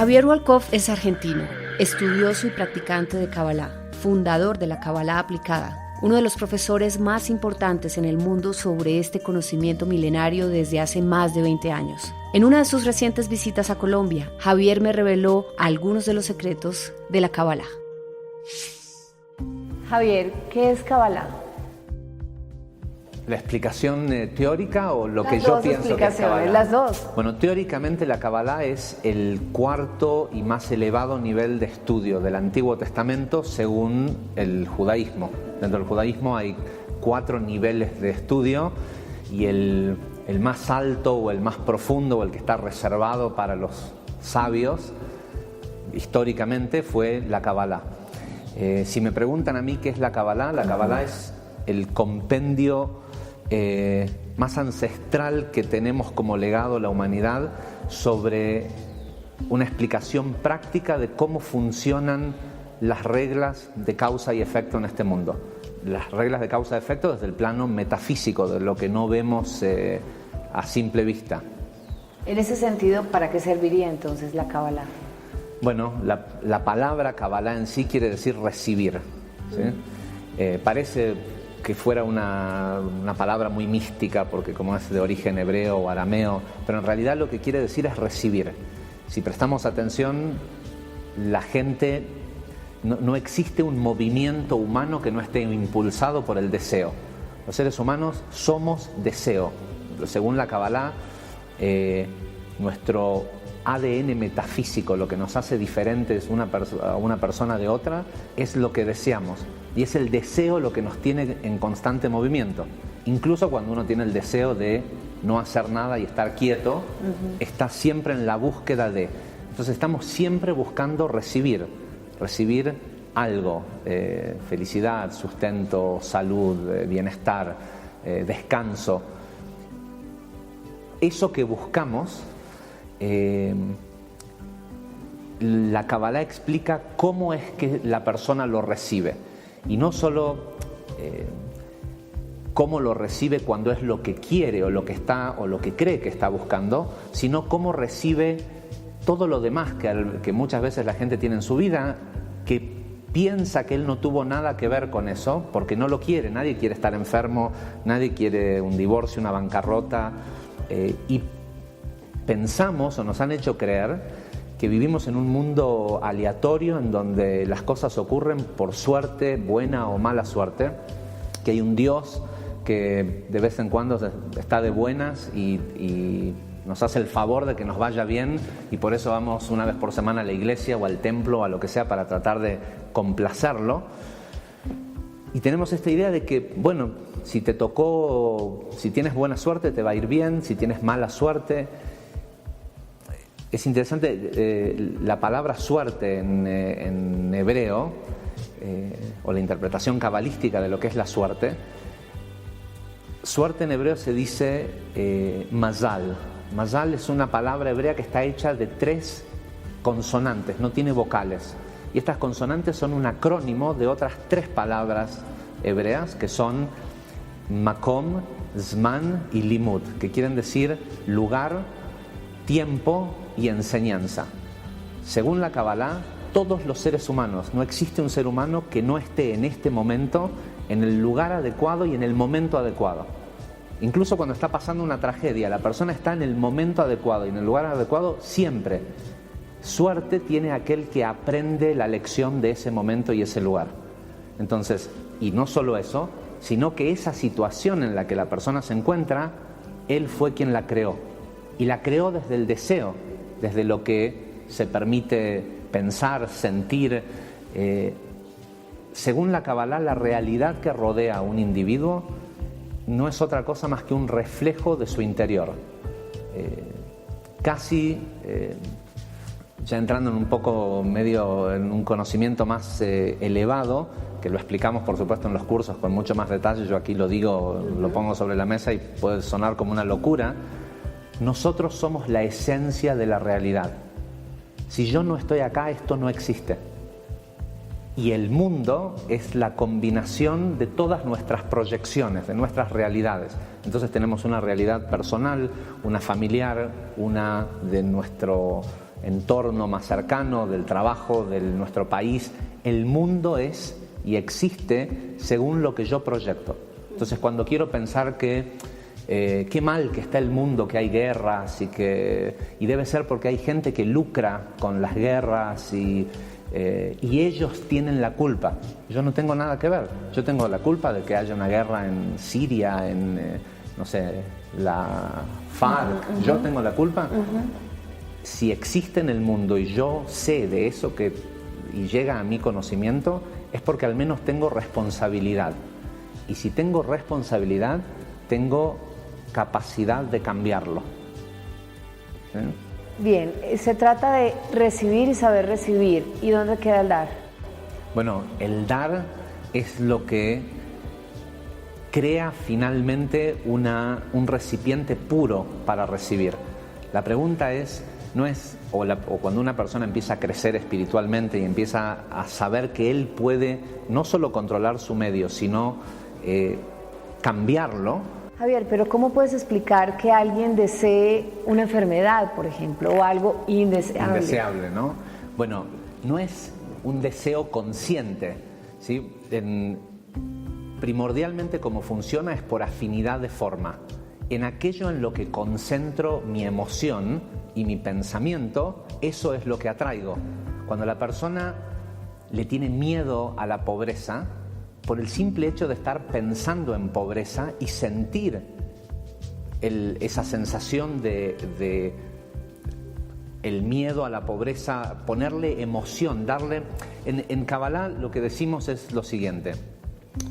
Javier Wolkoff es argentino, estudioso y practicante de Kabbalah, fundador de la Kabbalah aplicada, uno de los profesores más importantes en el mundo sobre este conocimiento milenario desde hace más de 20 años. En una de sus recientes visitas a Colombia, Javier me reveló algunos de los secretos de la Kabbalah. Javier, ¿qué es Kabbalah? ¿La explicación teórica o lo que yo pienso que es Kabbalah? Las dos. Bueno, teóricamente la Kabbalah es el cuarto y más elevado nivel de estudio del Antiguo Testamento según el judaísmo. Dentro del judaísmo hay 4 niveles de estudio y el más alto o el más profundo o el que está reservado para los sabios históricamente fue la Kabbalah. Si me preguntan a mí qué es la Kabbalah es el compendio más ancestral que tenemos como legado la humanidad sobre una explicación práctica de cómo funcionan las reglas de causa y efecto en este mundo. Las reglas de causa y efecto desde el plano metafísico, de lo que no vemos a simple vista. En ese sentido, ¿para qué serviría entonces la Kabbalah? Bueno, la palabra Kabbalah en sí quiere decir recibir, ¿sí? Parece que fuera una palabra muy mística porque como es de origen hebreo o arameo, pero en realidad lo que quiere decir es recibir. Si prestamos atención, la gente, no existe un movimiento humano que no esté impulsado por el deseo. Los seres humanos somos deseo. Según la Kabbalah, nuestro ADN metafísico, lo que nos hace diferentes a una persona de otra, es lo que deseamos. Y es el deseo lo que nos tiene en constante movimiento. Incluso cuando uno tiene el deseo de no hacer nada y estar quieto, está siempre en la búsqueda de. Entonces estamos siempre buscando recibir algo, felicidad, sustento, salud, bienestar, descanso. Eso que buscamos, la Kabbalah explica cómo es que la persona lo recibe. Y no solo cómo lo recibe cuando es lo que quiere o lo que está o lo que cree que está buscando, sino cómo recibe todo lo demás que muchas veces la gente tiene en su vida, que piensa que él no tuvo nada que ver con eso, porque no lo quiere. Nadie quiere estar enfermo, nadie quiere un divorcio, una bancarrota, y pensamos o nos han hecho creer que vivimos en un mundo aleatorio en donde las cosas ocurren por suerte, buena o mala suerte, que hay un Dios que de vez en cuando está de buenas y nos hace el favor de que nos vaya bien y por eso vamos una vez por semana a la iglesia o al templo o a lo que sea para tratar de complacerlo. Y tenemos esta idea de que, bueno, si tienes buena suerte te va a ir bien, si tienes mala suerte. Es interesante, la palabra suerte en hebreo, o la interpretación cabalística de lo que es la suerte. Suerte en hebreo se dice mazal. Mazal es una palabra hebrea que está hecha de 3 consonantes, no tiene vocales. Y estas consonantes son un acrónimo de otras 3 palabras hebreas que son makom, zman y limud, que quieren decir lugar, tiempo y enseñanza. Según la Kabbalah, todos los seres humanos, no existe un ser humano que no esté en este momento en el lugar adecuado y en el momento adecuado. Incluso cuando está pasando una tragedia, la persona está en el momento adecuado y en el lugar adecuado siempre. Suerte tiene aquel que aprende la lección de ese momento y ese lugar. Entonces, y no solo eso, sino que esa situación en la que la persona se encuentra, él fue quien la creó. Y la creó desde el deseo, desde lo que se permite pensar, sentir. Según la Kabbalah, la realidad que rodea a un individuo no es otra cosa más que un reflejo de su interior. Ya entrando en un poco medio en un conocimiento más elevado, que lo explicamos por supuesto en los cursos con mucho más detalle, yo aquí lo digo, lo pongo sobre la mesa y puede sonar como una locura. Nosotros somos la esencia de la realidad. Si yo no estoy acá, esto no existe. Y el mundo es la combinación de todas nuestras proyecciones, de nuestras realidades. Entonces tenemos una realidad personal, una familiar, una de nuestro entorno más cercano, del trabajo, de nuestro país. El mundo es y existe según lo que yo proyecto. Entonces, cuando quiero pensar que qué mal que está el mundo, que hay guerras y debe ser porque hay gente que lucra con las guerras y ellos tienen la culpa. Yo no tengo nada que ver. Yo tengo la culpa de que haya una guerra en Siria, en no sé, la FARC. Yo tengo la culpa. Si existe en el mundo y yo sé de eso y llega a mi conocimiento, es porque al menos tengo responsabilidad. Y si tengo responsabilidad, tengo capacidad de cambiarlo. ¿Sí? Bien, se trata de recibir y saber recibir. ¿Y dónde queda el dar? Bueno, el dar es lo que crea finalmente un recipiente puro para recibir. La pregunta no es cuando una persona empieza a crecer espiritualmente y empieza a saber que él puede no solo controlar su medio, sino cambiarlo. Javier, pero ¿cómo puedes explicar que alguien desee una enfermedad, por ejemplo, o algo indeseable? Indeseable, ¿no? Bueno, no es un deseo consciente, ¿sí? Primordialmente como funciona es por afinidad de forma. En aquello en lo que concentro mi emoción y mi pensamiento, eso es lo que atraigo. Cuando la persona le tiene miedo a la pobreza, por el simple hecho de estar pensando en pobreza y sentir esa sensación de el miedo a la pobreza, ponerle emoción, darle... En Kabbalah lo que decimos es lo siguiente: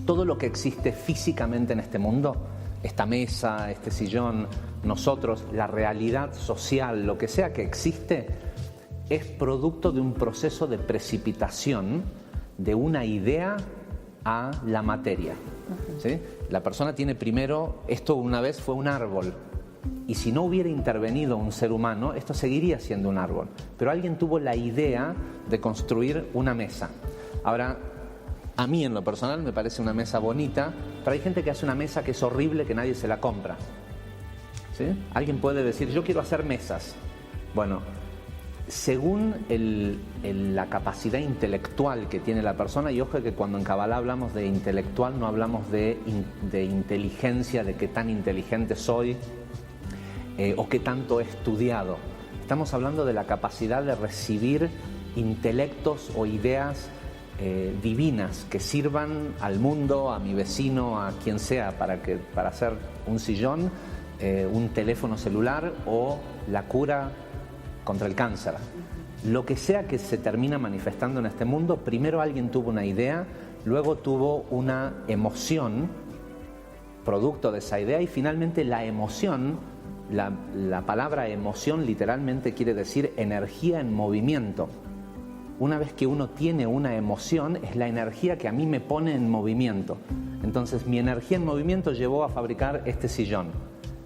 todo lo que existe físicamente en este mundo, esta mesa, este sillón, nosotros, la realidad social, lo que sea que existe, es producto de un proceso de precipitación de una idea a la materia. ¿Sí? La persona tiene primero, esto una vez fue un árbol, y si no hubiera intervenido un ser humano, esto seguiría siendo un árbol. Pero alguien tuvo la idea de construir una mesa. Ahora, a mí en lo personal me parece una mesa bonita, pero hay gente que hace una mesa que es horrible, que nadie se la compra. ¿Sí? Alguien puede decir, yo quiero hacer mesas. Bueno, según la capacidad intelectual que tiene la persona, y ojo que cuando en Kabbalah hablamos de intelectual no hablamos de inteligencia, de qué tan inteligente soy o qué tanto he estudiado. Estamos hablando de la capacidad de recibir intelectos o ideas divinas que sirvan al mundo, a mi vecino, a quien sea, para hacer un sillón, un teléfono celular o la cura contra el cáncer. Lo que sea que se termina manifestando en este mundo, primero alguien tuvo una idea, luego tuvo una emoción producto de esa idea y finalmente la emoción, la palabra emoción literalmente quiere decir energía en movimiento. Una vez que uno tiene una emoción, es la energía que a mí me pone en movimiento. Entonces mi energía en movimiento llevó a fabricar este sillón.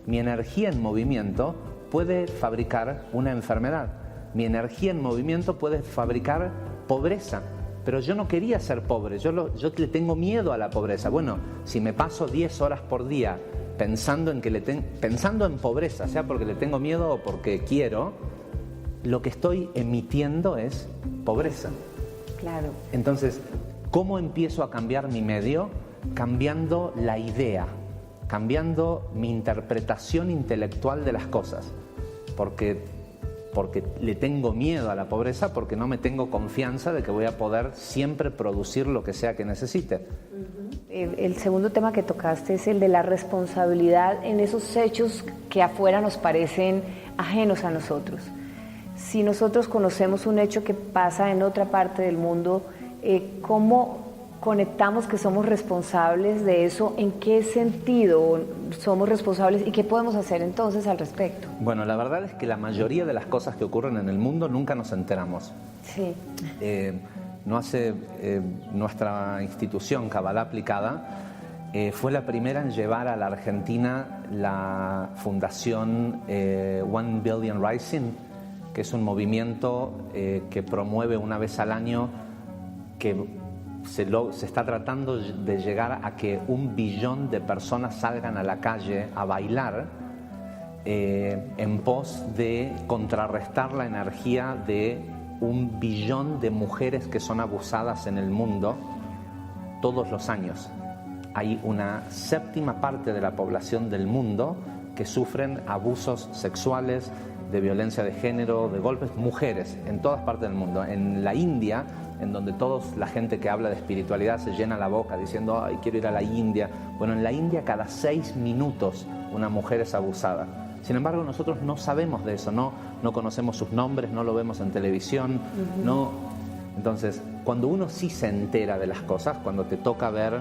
Mi energía en movimiento puede fabricar una enfermedad. Mi energía en movimiento puede fabricar pobreza. Pero yo no quería ser pobre, yo le tengo miedo a la pobreza. Bueno, si me paso 10 horas por día pensando en pobreza, sea porque le tengo miedo o porque quiero, lo que estoy emitiendo es pobreza. Claro. Entonces, ¿cómo empiezo a cambiar mi medio? Cambiando la idea, cambiando mi interpretación intelectual de las cosas. Porque le tengo miedo a la pobreza, porque no me tengo confianza de que voy a poder siempre producir lo que sea que necesite. El segundo tema que tocaste es el de la responsabilidad en esos hechos que afuera nos parecen ajenos a nosotros. Si nosotros conocemos un hecho que pasa en otra parte del mundo, ¿cómo conectamos que somos responsables de eso? ¿En qué sentido somos responsables y qué podemos hacer entonces al respecto? Bueno, la verdad es que la mayoría de las cosas que ocurren en el mundo nunca nos enteramos. Sí. Nuestra institución Kabbalah Aplicada fue la primera en llevar a la Argentina la fundación One Billion Rising, que es un movimiento que promueve una vez al año que se está tratando de llegar a que 1 billón de personas salgan a la calle a bailar en pos de contrarrestar la energía de 1 billón de mujeres que son abusadas en el mundo todos los años. Hay una 7ª parte de la población del mundo que sufren abusos sexuales, de violencia de género, de golpes, mujeres, en todas partes del mundo. En la India, en donde la gente que habla de espiritualidad se llena la boca diciendo, ay, quiero ir a la India. Bueno, en la India cada 6 minutos una mujer es abusada. Sin embargo, nosotros no sabemos de eso, no conocemos sus nombres, no lo vemos en televisión, no. Entonces, cuando uno sí se entera de las cosas, cuando te toca ver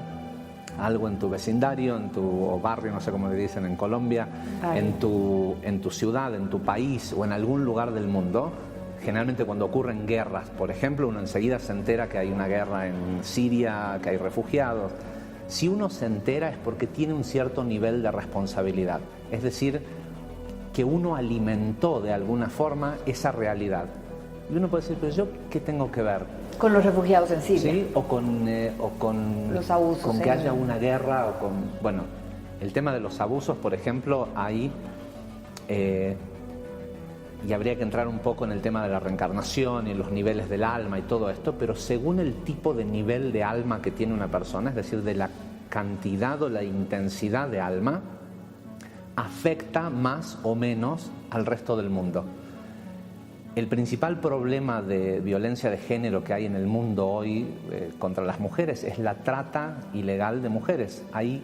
algo en tu vecindario, en tu barrio, no sé cómo le dicen en Colombia, en tu ciudad, en tu país o en algún lugar del mundo, generalmente cuando ocurren guerras, por ejemplo, uno enseguida se entera que hay una guerra en Siria, que hay refugiados. Si uno se entera es porque tiene un cierto nivel de responsabilidad, es decir, que uno alimentó de alguna forma esa realidad. Y uno puede decir, pero ¿yo qué tengo que ver? Con los refugiados en Siria. Sí, o con los abusos. Con que haya una guerra, o con... Bueno, el tema de los abusos, por ejemplo, hay... y habría que entrar un poco en el tema de la reencarnación y los niveles del alma y todo esto, pero según el tipo de nivel de alma que tiene una persona, es decir, de la cantidad o la intensidad de alma, afecta más o menos al resto del mundo. El principal problema de violencia de género que hay en el mundo hoy contra las mujeres es la trata ilegal de mujeres. Hay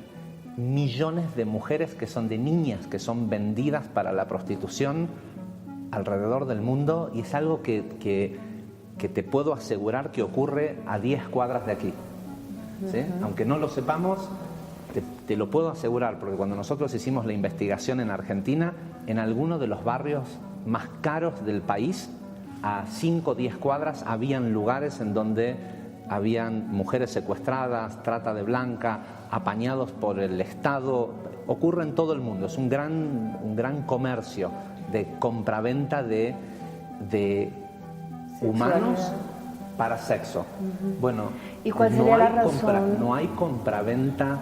millones de mujeres que son de niñas, que son vendidas para la prostitución alrededor del mundo, y es algo que te puedo asegurar que ocurre a 10 cuadras de aquí. ¿Sí? Aunque no lo sepamos, te lo puedo asegurar, porque cuando nosotros hicimos la investigación en Argentina, en alguno de los barrios más caros del país, a 5 o 10 cuadras, habían lugares en donde habían mujeres secuestradas, trata de blanca, apañados por el Estado. Ocurre en todo el mundo, es un gran comercio de compraventa de humanos para sexo. Bueno, ¿y cuál sería la razón? No hay compraventa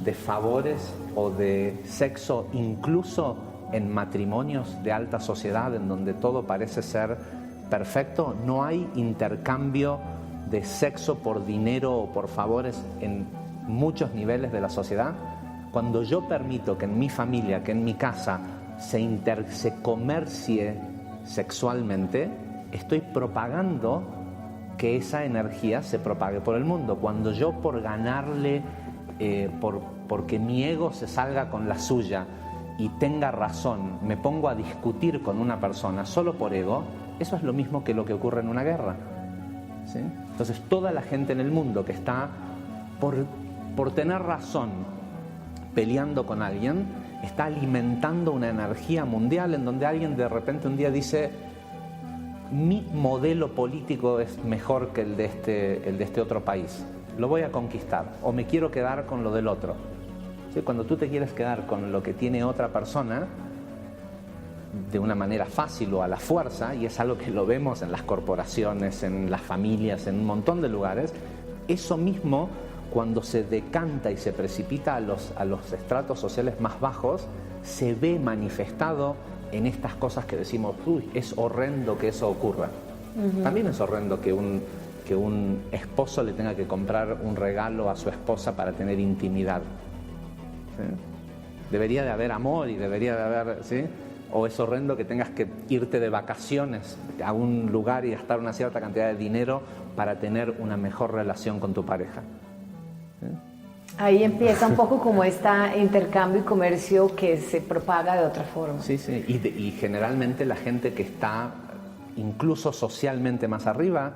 de favores o de sexo, incluso en matrimonios de alta sociedad en donde todo parece ser perfecto. No hay intercambio de sexo por dinero o por favores en muchos niveles de la sociedad. Cuando yo permito que en mi familia, que en mi casa se comercie sexualmente, estoy propagando que esa energía se propague por el mundo. Cuando yo, por ganarle, porque mi ego se salga con la suya y tenga razón, me pongo a discutir con una persona solo por ego, eso es lo mismo que lo que ocurre en una guerra. ¿Sí? Entonces, toda la gente en el mundo que está por tener razón peleando con alguien, está alimentando una energía mundial en donde alguien de repente un día dice: mi modelo político es mejor que el de este otro país, lo voy a conquistar, o me quiero quedar con lo del otro. ¿Sí? Cuando tú te quieres quedar con lo que tiene otra persona de una manera fácil o a la fuerza, y es algo que lo vemos en las corporaciones, en las familias, en un montón de lugares, eso mismo, cuando se decanta y se precipita a los estratos sociales más bajos, se ve manifestado en estas cosas que decimos: uy, es horrendo que eso ocurra. También es horrendo que un esposo le tenga que comprar un regalo a su esposa para tener intimidad. ¿Sí? Debería de haber amor y debería de haber... ¿sí? O es horrendo que tengas que irte de vacaciones a un lugar y gastar una cierta cantidad de dinero para tener una mejor relación con tu pareja. ¿Sí? Ahí empieza un poco como este intercambio y comercio que se propaga de otra forma. Sí, sí. Y generalmente la gente que está incluso socialmente más arriba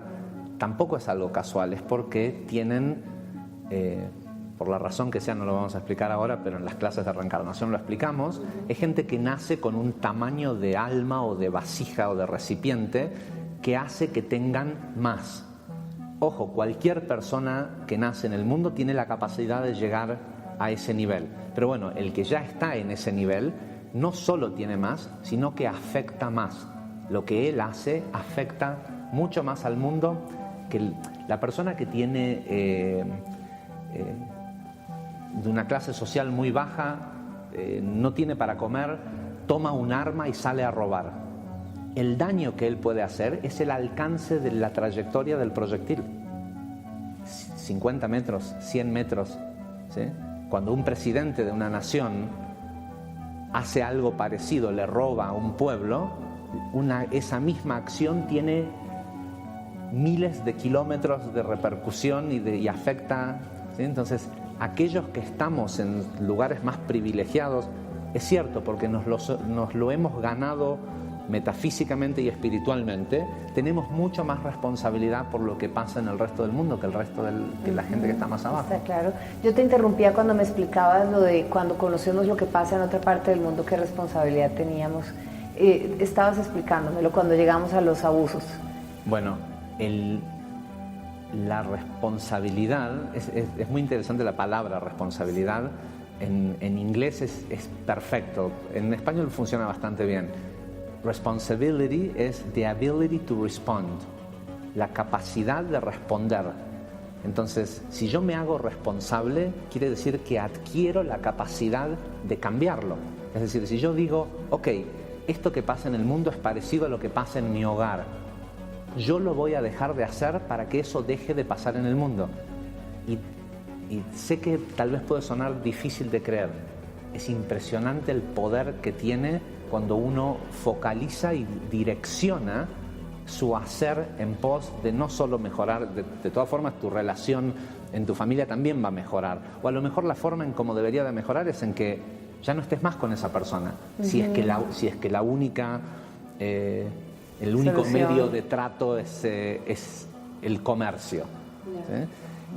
tampoco es algo casual, es porque tienen, por la razón que sea, no lo vamos a explicar ahora, pero en las clases de reencarnación lo explicamos, es gente que nace con un tamaño de alma o de vasija o de recipiente que hace que tengan más. Ojo, cualquier persona que nace en el mundo tiene la capacidad de llegar a ese nivel. Pero bueno, el que ya está en ese nivel no solo tiene más, sino que afecta más. Lo que él hace afecta mucho más al mundo que la persona que tiene de una clase social muy baja, no tiene para comer, toma un arma y sale a robar. El daño que él puede hacer es el alcance de la trayectoria del proyectil. 50 metros, 100 metros, ¿sí? Cuando un presidente de una nación hace algo parecido, le roba a un pueblo, esa misma acción tiene miles de kilómetros de repercusión y afecta, ¿sí? Entonces, aquellos que estamos en lugares más privilegiados, es cierto, porque nos lo hemos ganado metafísicamente y espiritualmente, tenemos mucho más responsabilidad por lo que pasa en el resto del mundo que que la gente que está más abajo. Está claro. Yo te interrumpía cuando me explicabas lo de cuando conocemos lo que pasa en otra parte del mundo, qué responsabilidad teníamos. Estabas explicándomelo cuando llegamos a los abusos. Bueno, la responsabilidad, es muy interesante la palabra responsabilidad. En inglés es perfecto, en español funciona bastante bien. Responsibility es the ability to respond, la capacidad de responder. Entonces, si yo me hago responsable, quiere decir que adquiero la capacidad de cambiarlo. Es decir, si yo digo, ok, esto que pasa en el mundo es parecido a lo que pasa en mi hogar, yo lo voy a dejar de hacer para que eso deje de pasar en el mundo. Y sé que tal vez puede sonar difícil de creer. Es impresionante el poder que tiene cuando uno focaliza y direcciona su hacer en pos de no solo mejorar, de todas formas tu relación en tu familia también va a mejorar, o a lo mejor la forma en cómo debería de mejorar es en que ya no estés más con esa persona, si es que la única, el único solución, medio de trato es el comercio.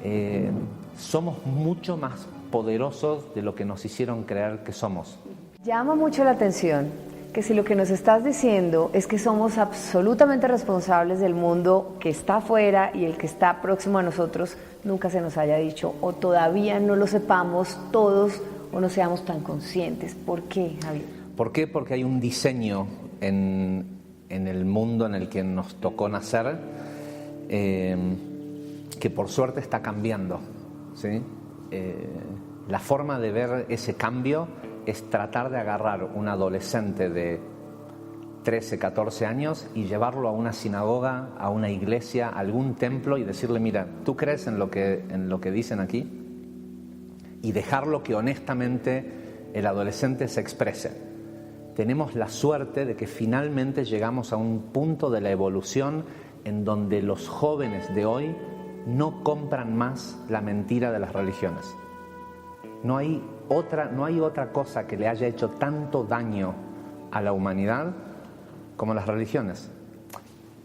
¿Sí? Somos mucho más poderosos de lo que nos hicieron creer que somos. Llama mucho la atención que si lo que nos estás diciendo es que somos absolutamente responsables del mundo que está afuera y el que está próximo a nosotros, nunca se nos haya dicho o todavía no lo sepamos todos o no seamos tan conscientes. ¿Por qué, Javier? ¿Por qué? Porque hay un diseño en el mundo en el que nos tocó nacer que por suerte está cambiando, ¿sí? La forma de ver ese cambio es tratar de agarrar un adolescente de 13, 14 años y llevarlo a una sinagoga, a una iglesia, a algún templo y decirle, mira, ¿tú crees en lo que dicen aquí? Y dejarlo que honestamente el adolescente se exprese. Tenemos la suerte de que finalmente llegamos a un punto de la evolución en donde los jóvenes de hoy no compran más la mentira de las religiones. No hay otra cosa que le haya hecho tanto daño a la humanidad como las religiones.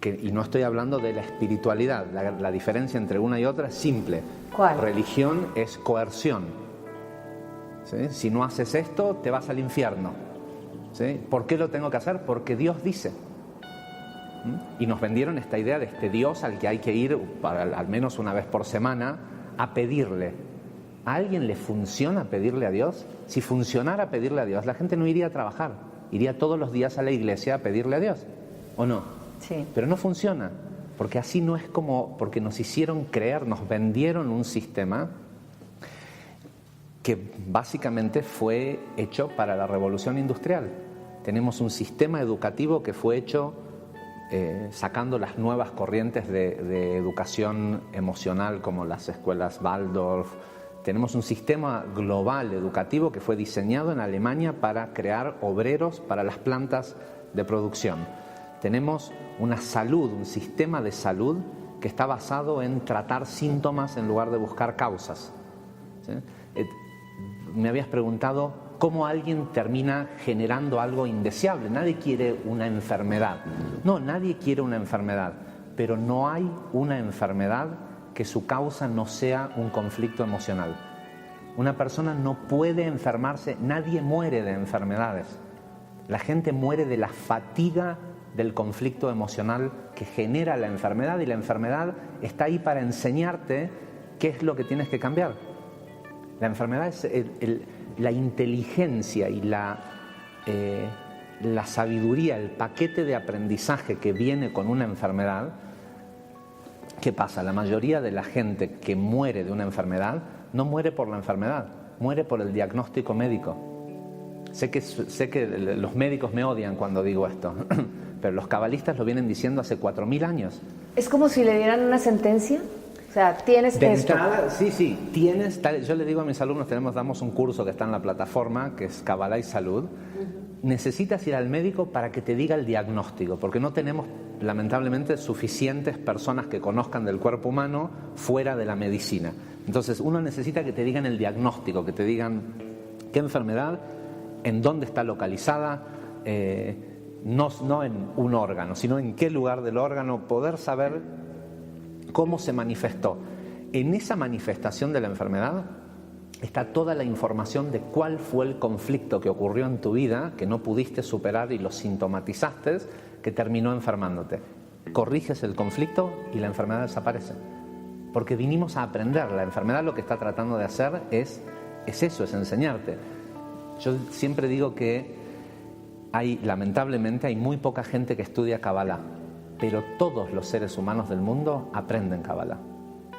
Y no estoy hablando de la espiritualidad. La diferencia entre una y otra es simple. ¿Cuál? Religión es coerción. ¿Sí? Si no haces esto, te vas al infierno. ¿Sí? ¿Por qué lo tengo que hacer? Porque Dios dice. Y nos vendieron esta idea de este Dios al que hay que ir al menos una vez por semana a pedirle. ¿A alguien le funciona pedirle a Dios? Si funcionara pedirle a Dios, la gente no iría a trabajar, iría todos los días a la iglesia a pedirle a Dios, ¿o no? Sí. Pero no funciona, porque así no es como, porque nos hicieron creer, nos vendieron un sistema que básicamente fue hecho para la revolución industrial. Tenemos un sistema educativo que fue hecho sacando las nuevas corrientes de educación emocional como las escuelas Waldorf. Tenemos un sistema global educativo que fue diseñado en Alemania para crear obreros para las plantas de producción. Tenemos una salud, un sistema de salud que está basado en tratar síntomas en lugar de buscar causas. ¿Sí? Me habías preguntado cómo alguien termina generando algo indeseable. Nadie quiere una enfermedad. No, nadie quiere una enfermedad, pero no hay una enfermedad que su causa no sea un conflicto emocional. Una persona no puede enfermarse, nadie muere de enfermedades. La gente muere de la fatiga del conflicto emocional que genera la enfermedad, y la enfermedad está ahí para enseñarte qué es lo que tienes que cambiar. La enfermedad es la inteligencia y la sabiduría, el paquete de aprendizaje que viene con una enfermedad. ¿Qué pasa? La mayoría de la gente que muere de una enfermedad no muere por la enfermedad, muere por el diagnóstico médico. Sé que los médicos me odian cuando digo esto, pero los cabalistas lo vienen diciendo hace 4.000 años. ¿Es como si le dieran una sentencia? O sea, tienes De esto. entrada, sí, tienes tal. Yo le digo a mis alumnos, damos un curso que está en la plataforma, que es Kabbalah y Salud. Necesitas ir al médico para que te diga el diagnóstico, porque no tenemos, lamentablemente, suficientes personas que conozcan del cuerpo humano fuera de la medicina. Entonces, uno necesita que te digan el diagnóstico, que te digan qué enfermedad, en dónde está localizada, no en un órgano, sino en qué lugar del órgano, poder saber cómo se manifestó. En esa manifestación de la enfermedad está toda la información de cuál fue el conflicto que ocurrió en tu vida, que no pudiste superar y lo sintomatizaste, que terminó enfermándote. Corriges el conflicto y la enfermedad desaparece. Porque vinimos a aprender. La enfermedad lo que está tratando de hacer es eso, es enseñarte. Yo siempre digo que lamentablemente hay muy poca gente que estudia Kabbalah, pero todos los seres humanos del mundo aprenden Kabbalah.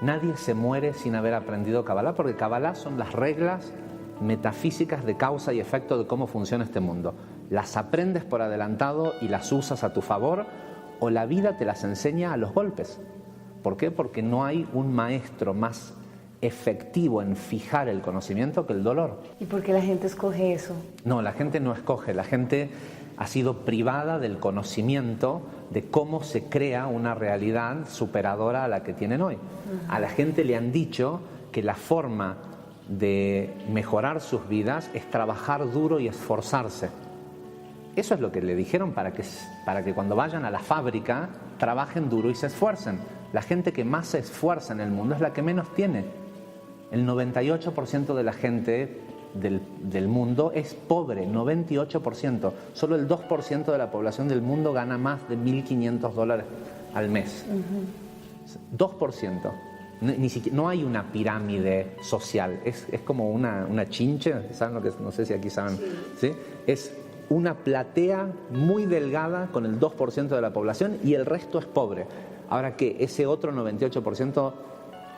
Nadie se muere sin haber aprendido Kabbalah, porque Kabbalah son las reglas metafísicas de causa y efecto de cómo funciona este mundo. Las aprendes por adelantado y las usas a tu favor, o la vida te las enseña a los golpes. ¿Por qué? Porque no hay un maestro más efectivo en fijar el conocimiento que el dolor. ¿Y por qué la gente escoge eso? No, la gente no escoge, la gente ha sido privada del conocimiento de cómo se crea una realidad superadora a la que tienen hoy. A la gente le han dicho que la forma de mejorar sus vidas es trabajar duro y esforzarse. Eso es lo que le dijeron para que cuando vayan a la fábrica trabajen duro y se esfuercen. La gente que más se esfuerza en el mundo es la que menos tiene. El 98% de la gente del mundo es pobre, 98%. Solo el 2% de la población del mundo gana más de $1.500 al mes. 2%. Ni siquiera, no hay una pirámide social, es como una chinche, ¿saben lo que es? No sé si aquí saben. ¿Sí? Es una platea muy delgada con el 2% de la población y el resto es pobre. Ahora que ese otro 98%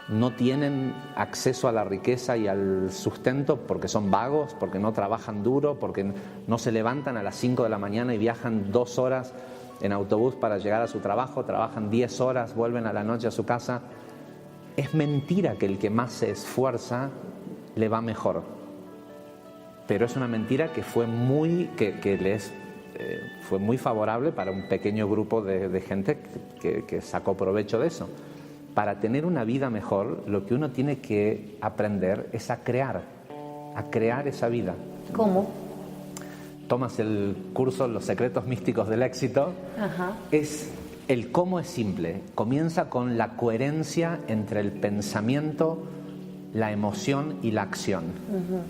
no tienen acceso a la riqueza y al sustento porque son vagos, porque no trabajan duro, porque no se levantan a las 5 de la mañana y viajan 2 horas en autobús para llegar a su trabajo, trabajan 10 horas, vuelven a la noche a su casa. Es mentira que el que más se esfuerza le va mejor. Pero es una mentira que fue muy favorable para un pequeño grupo de gente que sacó provecho de eso. Para tener una vida mejor, lo que uno tiene que aprender es a crear esa vida. ¿Cómo? Tomas el curso Los secretos místicos del éxito. Ajá. El cómo es simple. Comienza con la coherencia entre el pensamiento, la emoción y la acción.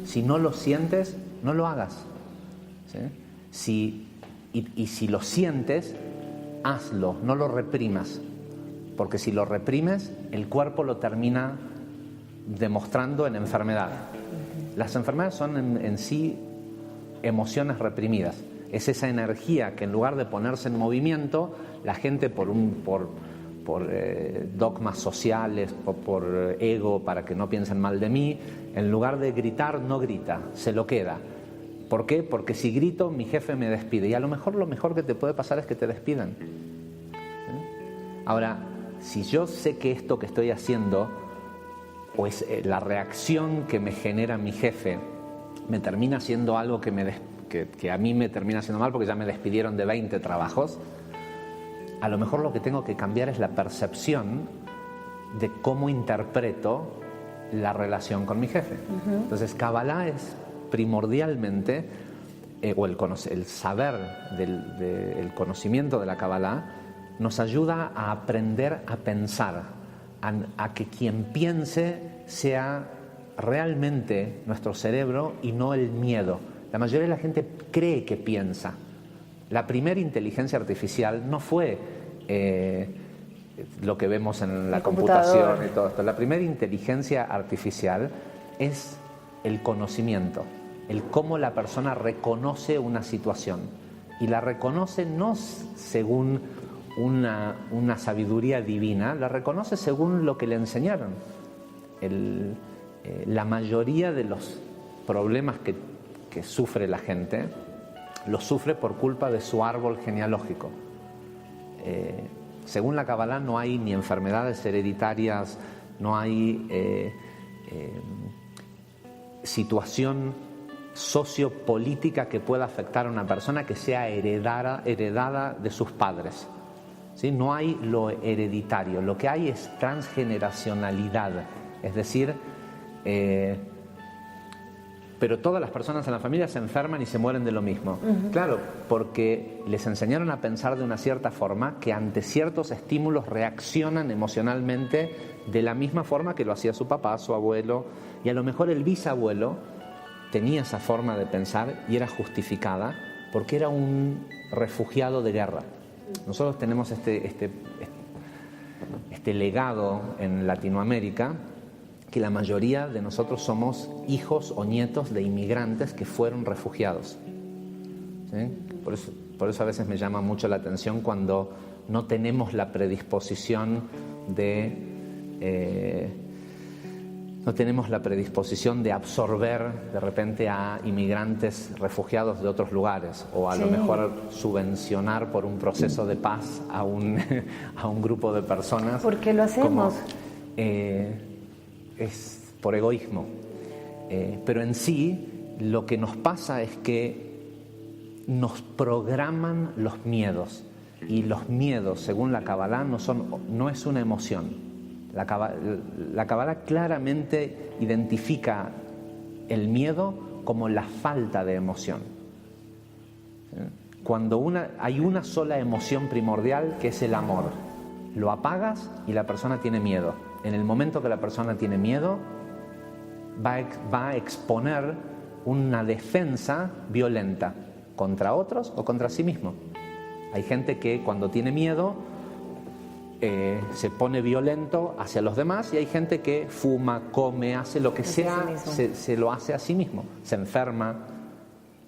Si no lo sientes, no lo hagas. ¿Sí? Si lo sientes, hazlo, no lo reprimas. Porque si lo reprimes, el cuerpo lo termina demostrando en enfermedad. Las enfermedades son en sí emociones reprimidas. Es esa energía que en lugar de ponerse en movimiento, la gente por dogmas sociales, por ego, para que no piensen mal de mí, en lugar de gritar, no grita, se lo queda. ¿Por qué? Porque si grito, mi jefe me despide. Y a lo mejor que te puede pasar es que te despidan. Ahora, si yo sé que esto que estoy haciendo, pues la reacción que me genera mi jefe, me termina siendo algo que a mí me termina siendo mal porque ya me despidieron de 20 trabajos, a lo mejor lo que tengo que cambiar es la percepción de cómo interpreto la relación con mi jefe. Entonces, Kabbalah es primordialmente, el saber el conocimiento de la Kabbalah, nos ayuda a aprender a pensar, a que quien piense sea realmente nuestro cerebro y no el miedo. La mayoría de la gente cree que piensa. La primera inteligencia artificial no fue lo que vemos en la computación y todo esto. La primera inteligencia artificial es el conocimiento, el cómo la persona reconoce una situación. Y la reconoce no según una sabiduría divina, la reconoce según lo que le enseñaron. La mayoría de los problemas que que sufre la gente, lo sufre por culpa de su árbol genealógico. Según la Kabbalah no hay ni enfermedades hereditarias, no hay situación sociopolítica que pueda afectar a una persona que sea heredada de sus padres. ¿Sí? No hay lo hereditario, lo que hay es transgeneracionalidad, es decir, pero todas las personas en la familia se enferman y se mueren de lo mismo. Claro, porque les enseñaron a pensar de una cierta forma que ante ciertos estímulos reaccionan emocionalmente de la misma forma que lo hacía su papá, su abuelo, y a lo mejor el bisabuelo tenía esa forma de pensar y era justificada porque era un refugiado de guerra. Nosotros tenemos este legado en Latinoamérica, que la mayoría de nosotros somos hijos o nietos de inmigrantes que fueron refugiados. ¿Sí? Por eso a veces me llama mucho la atención cuando no tenemos la predisposición de absorber de repente a inmigrantes refugiados de otros lugares, o a lo mejor subvencionar por un proceso de paz a un grupo de personas. ¿Por qué lo hacemos? Es por egoísmo. Pero en sí lo que nos pasa es que nos programan los miedos, y los miedos, según la Kabbalah, no es una emoción. La Kabbalah claramente identifica el miedo como la falta de emoción. Cuando hay una sola emoción primordial, que es el amor, lo apagas y la persona tiene miedo. En el momento que la persona tiene miedo, va a exponer una defensa violenta contra otros o contra sí mismo. Hay gente que cuando tiene miedo se pone violento hacia los demás, y hay gente que fuma, come, hace lo que sea, se lo hace a sí mismo, se enferma.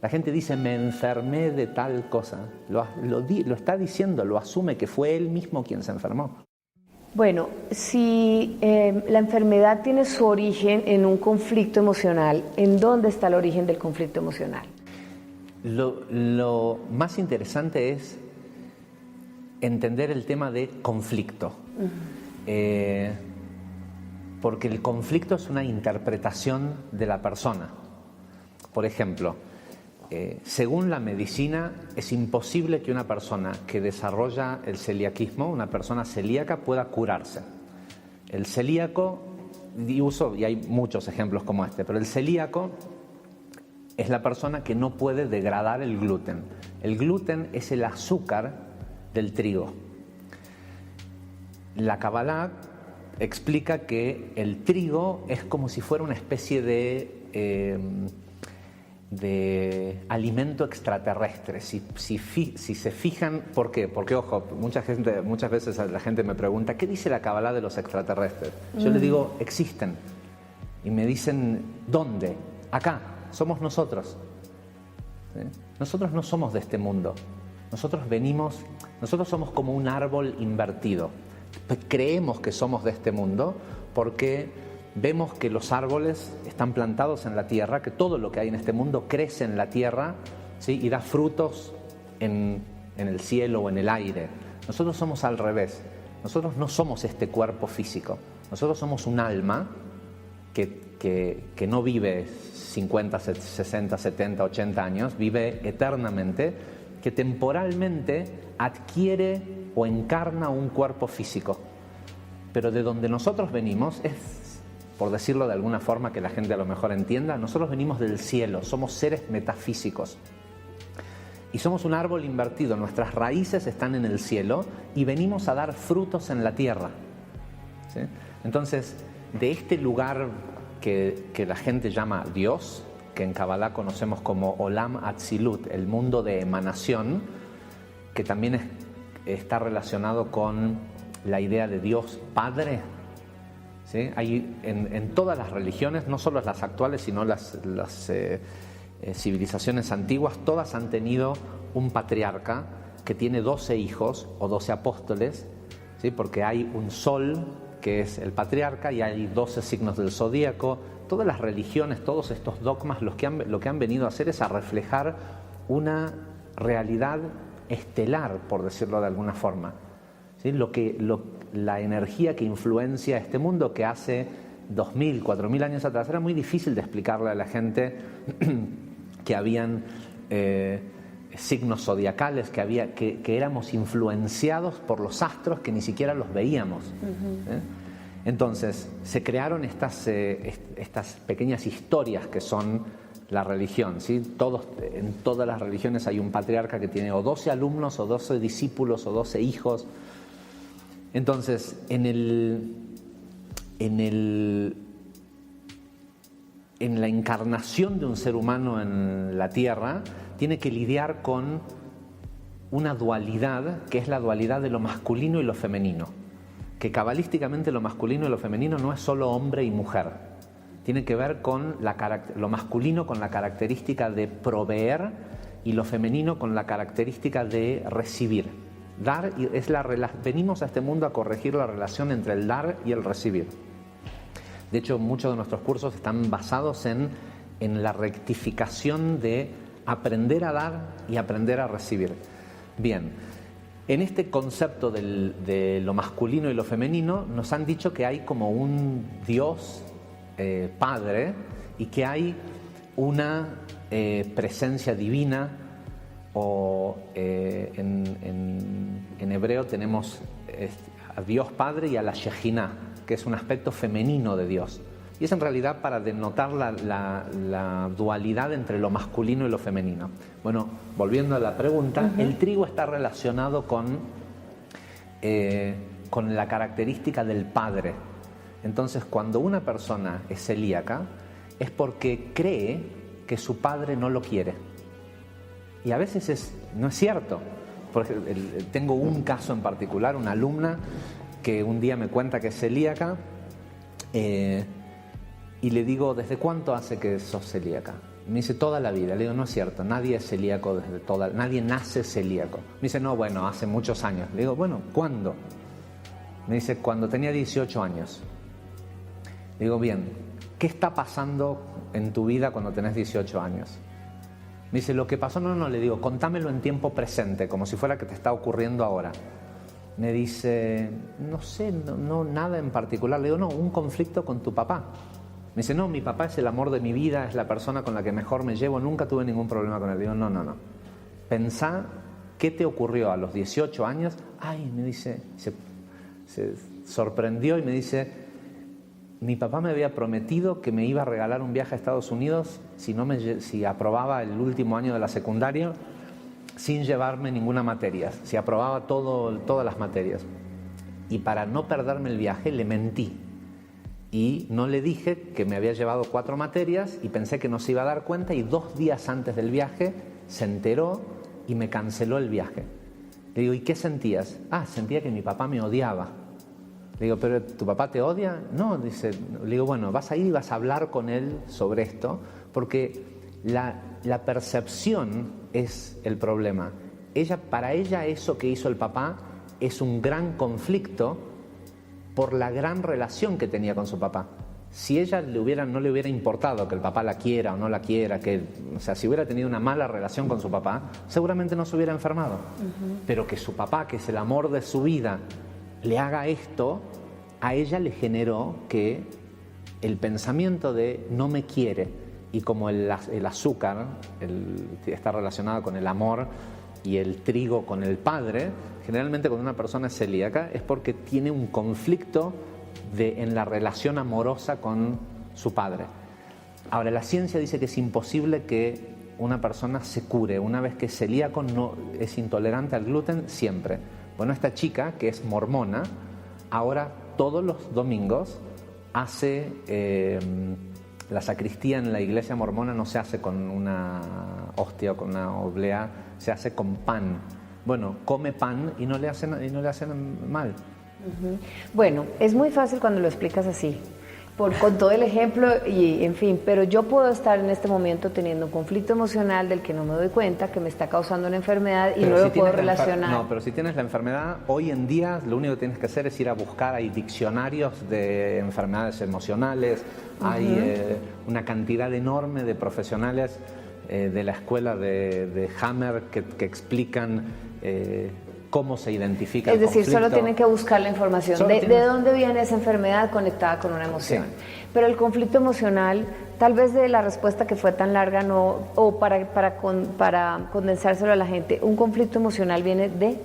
La gente dice, me enfermé de tal cosa, lo está diciendo, lo asume que fue él mismo quien se enfermó. Bueno, si la enfermedad tiene su origen en un conflicto emocional, ¿en dónde está el origen del conflicto emocional? Lo más interesante es entender el tema de conflicto. Porque el conflicto es una interpretación de la persona. Por ejemplo, según la medicina, es imposible que una persona que desarrolla el celiaquismo, una persona celíaca, pueda curarse. El celíaco, y hay muchos ejemplos como este, pero el celíaco es la persona que no puede degradar el gluten. El gluten es el azúcar del trigo. La Kabbalah explica que el trigo es como si fuera una especie de alimento extraterrestre. Si se fijan, ¿por qué? Porque, ojo, muchas veces la gente me pregunta, ¿qué dice la Kabbalah de los extraterrestres? Yo le digo, existen. Y me dicen, ¿dónde? Acá, somos nosotros. ¿Sí? Nosotros no somos de este mundo. Nosotros somos como un árbol invertido. Creemos que somos de este mundo porque vemos que los árboles están plantados en la tierra, que todo lo que hay en este mundo crece en la tierra, ¿sí? Y da frutos en el cielo o en el aire. Nosotros somos al revés. Nosotros no somos este cuerpo físico. Nosotros somos un alma que no vive 50, 60, 70, 80 años, vive eternamente, que temporalmente adquiere o encarna un cuerpo físico. Pero de donde nosotros venimos es, por decirlo de alguna forma que la gente a lo mejor entienda, nosotros venimos del cielo, somos seres metafísicos. Y somos un árbol invertido, nuestras raíces están en el cielo y venimos a dar frutos en la tierra. ¿Sí? Entonces, de este lugar que la gente llama Dios, que en Kabbalah conocemos como Olam Atzilut, el mundo de emanación, que también está relacionado con la idea de Dios Padre. ¿Sí? Hay en todas las religiones, no solo las actuales, sino las civilizaciones antiguas, todas han tenido un patriarca que tiene 12 hijos o 12 apóstoles, ¿sí? Porque hay un sol que es el patriarca, y hay 12 signos del zodíaco. Todas las religiones, todos estos dogmas, lo que han venido a hacer es a reflejar una realidad estelar, por decirlo de alguna forma. ¿Sí? La energía que influencia este mundo, que hace 2000, 4000 años atrás era muy difícil de explicarle a la gente que habían signos zodiacales, que éramos influenciados por los astros que ni siquiera los veíamos. Entonces se crearon estas pequeñas historias que son la religión, ¿sí? En todas las religiones hay un patriarca que tiene o 12 alumnos o 12 discípulos o 12 hijos. Entonces en la encarnación de un ser humano en la Tierra tiene que lidiar con una dualidad, que es la dualidad de lo masculino y lo femenino, que cabalísticamente lo masculino y lo femenino no es solo hombre y mujer, tiene que ver con lo masculino con la característica de proveer y lo femenino con la característica de recibir. Dar venimos a este mundo a corregir la relación entre el dar y el recibir. De hecho, muchos de nuestros cursos están basados en la rectificación de aprender a dar y aprender a recibir. Bien, en este concepto de lo masculino y lo femenino nos han dicho que hay como un Dios Padre y que hay una presencia divina, o en hebreo tenemos a Dios Padre y a la Shejinah, que es un aspecto femenino de Dios. Y es en realidad para denotar la dualidad entre lo masculino y lo femenino. Bueno, volviendo a la pregunta, el trigo está relacionado con la característica del padre. Entonces, cuando una persona es celíaca, es porque cree que su padre no lo quiere. Y a veces no es cierto. Tengo un caso en particular, una alumna que un día me cuenta que es celíaca, y le digo, ¿desde cuánto hace que sos celíaca? Me dice, toda la vida. Le digo, no es cierto, nadie es celíaco nadie nace celíaco. Me dice, no, bueno, hace muchos años. Le digo, bueno, ¿cuándo? Me dice, cuando tenía 18 años. Le digo, bien, ¿qué está pasando en tu vida cuando tenés 18 años? Me dice, lo que pasó, no, le digo, contámelo en tiempo presente, como si fuera que te está ocurriendo ahora. Me dice, no sé, no, nada en particular. Le digo, no, un conflicto con tu papá. Me dice, no, mi papá es el amor de mi vida, es la persona con la que mejor me llevo, nunca tuve ningún problema con él. Le digo, no. Pensá, ¿qué te ocurrió a los 18 años? Ay, me dice, se sorprendió y me dice, mi papá me había prometido que me iba a regalar un viaje a Estados Unidos si aprobaba el último año de la secundaria sin llevarme ninguna materia, si aprobaba todas las materias. Y para no perderme el viaje le mentí y no le dije que me había llevado 4 materias y pensé que no se iba a dar cuenta, y 2 días antes del viaje se enteró y me canceló el viaje. Le digo, ¿y qué sentías? Sentía que mi papá me odiaba. Le digo, ¿pero tu papá te odia? No, dice. Le digo, bueno, vas a ir y vas a hablar con él sobre esto, porque la percepción es el problema. Para ella eso que hizo el papá es un gran conflicto por la gran relación que tenía con su papá. Si ella no le hubiera importado que el papá la quiera o no la quiera, si hubiera tenido una mala relación con su papá, seguramente no se hubiera enfermado. Pero que su papá, que es el amor de su vida, le haga esto, a ella le generó que el pensamiento de no me quiere, y como el azúcar está relacionado con el amor y el trigo con el padre, generalmente cuando una persona es celíaca es porque tiene un conflicto en la relación amorosa con su padre. Ahora, la ciencia dice que es imposible que una persona se cure. Una vez que es celíaco, no es intolerante al gluten siempre. Bueno, esta chica, que es mormona, ahora todos los domingos hace la sacristía en la iglesia mormona, no se hace con una hostia o con una oblea, se hace con pan. Bueno, come pan y no le hacen mal. Bueno, es muy fácil cuando lo explicas así. con todo el ejemplo y en fin, pero yo puedo estar en este momento teniendo un conflicto emocional del que no me doy cuenta, que me está causando una enfermedad y no lo puedo relacionar. No, pero si tienes la enfermedad, hoy en día lo único que tienes que hacer es ir a buscar, hay diccionarios de enfermedades emocionales, hay una cantidad enorme de profesionales de la escuela de Hammer que explican cómo se identifica el conflicto. Es decir, solo tienen que buscar la información de dónde viene esa enfermedad conectada con una emoción. Sí. Pero el conflicto emocional, tal vez de la respuesta que fue tan larga, no, o para condensárselo a la gente, un conflicto emocional viene de...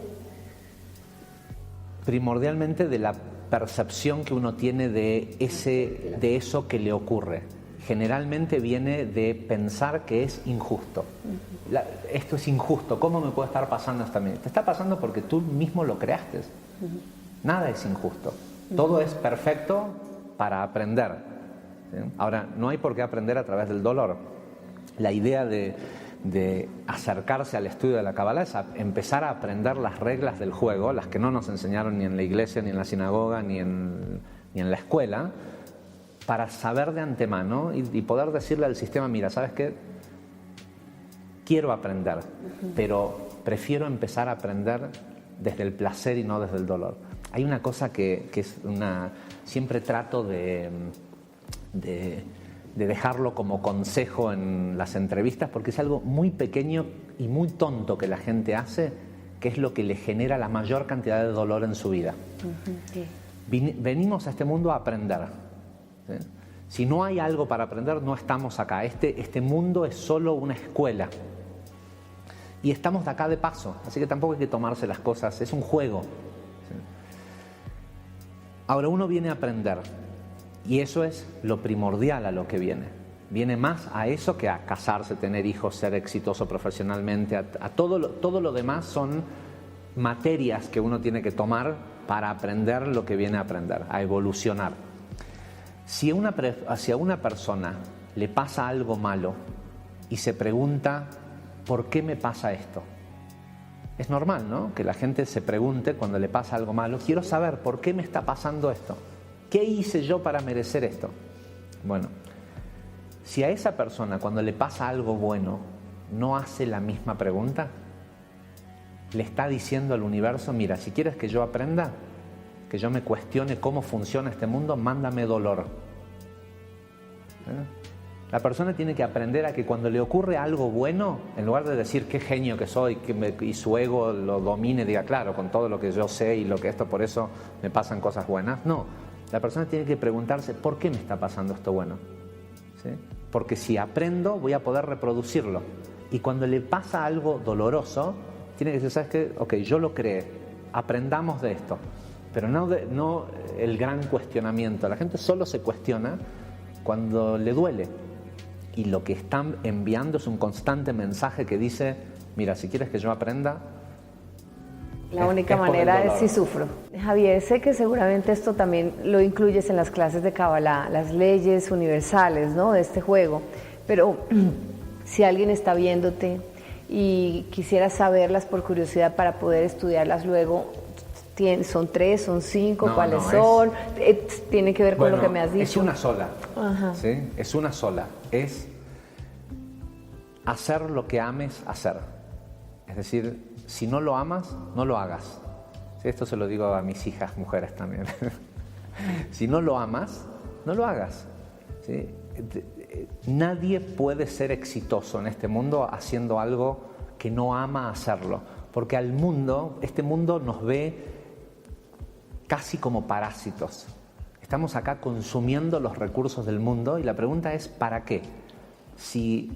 Primordialmente de la percepción que uno tiene de eso que le ocurre. Generalmente viene de pensar que es injusto. Esto es injusto, ¿cómo me puede estar pasando esto a mí? Te está pasando porque tú mismo lo creaste. Nada es injusto. Todo es perfecto para aprender. ¿Sí? Ahora, no hay por qué aprender a través del dolor. La idea de acercarse al estudio de la Kabbalah es empezar a aprender las reglas del juego, las que no nos enseñaron ni en la iglesia, ni en la sinagoga, ni en la escuela, para saber de antemano y poder decirle al sistema, mira, ¿sabes qué? Quiero aprender, pero prefiero empezar a aprender desde el placer y no desde el dolor. Hay una cosa que es siempre trato de dejarlo como consejo en las entrevistas, porque es algo muy pequeño y muy tonto que la gente hace, que es lo que le genera la mayor cantidad de dolor en su vida. Sí. Venimos a este mundo a aprender. ¿Sí? Si no hay algo para aprender, no estamos acá. Este mundo es solo una escuela. Y estamos de acá de paso, así que tampoco hay que tomarse las cosas, es un juego. ¿Sí? Ahora uno viene a aprender, y eso es lo primordial a lo que viene. Viene más a eso que a casarse, tener hijos, ser exitoso profesionalmente. A todo lo demás son materias que uno tiene que tomar para aprender lo que viene a aprender, a evolucionar. Si a una persona le pasa algo malo y se pregunta, ¿por qué me pasa esto? Es normal, ¿no? Que la gente se pregunte cuando le pasa algo malo, quiero saber por qué me está pasando esto. ¿Qué hice yo para merecer esto? Bueno, si a esa persona cuando le pasa algo bueno no hace la misma pregunta, le está diciendo al universo, mira, si quieres que yo aprenda, que yo me cuestione cómo funciona este mundo, mándame dolor. La persona tiene que aprender a que cuando le ocurre algo bueno, en lugar de decir qué genio que soy y su ego lo domine, diga, claro, con todo lo que yo sé y lo que esto, por eso me pasan cosas buenas. No, la persona tiene que preguntarse, ¿por qué me está pasando esto bueno? ¿Sí? Porque si aprendo, voy a poder reproducirlo. Y cuando le pasa algo doloroso, tiene que decir, ¿sabes qué? Ok, yo lo creé, aprendamos de esto. Pero no el gran cuestionamiento. La gente solo se cuestiona cuando le duele. Y lo que están enviando es un constante mensaje que dice, mira, si quieres que yo aprenda, la única manera es si sufro. Javier, sé que seguramente esto también lo incluyes en las clases de Kabbalah, las leyes universales, ¿no?, de este juego. Pero si alguien está viéndote y quisiera saberlas por curiosidad para poder estudiarlas luego, ¿son 3, son 5? No, ¿cuáles son? ¿Tiene que ver con lo que me has dicho? Es una sola. Ajá. ¿Sí? Es una sola. Es hacer lo que ames hacer. Es decir, si no lo amas, no lo hagas. ¿Sí? Esto se lo digo a mis hijas mujeres también. Si no lo amas, no lo hagas. ¿Sí? Nadie puede ser exitoso en este mundo haciendo algo que no ama hacerlo. Porque al mundo, este mundo nos ve casi como parásitos. Estamos acá consumiendo los recursos del mundo y la pregunta es ¿para qué? Si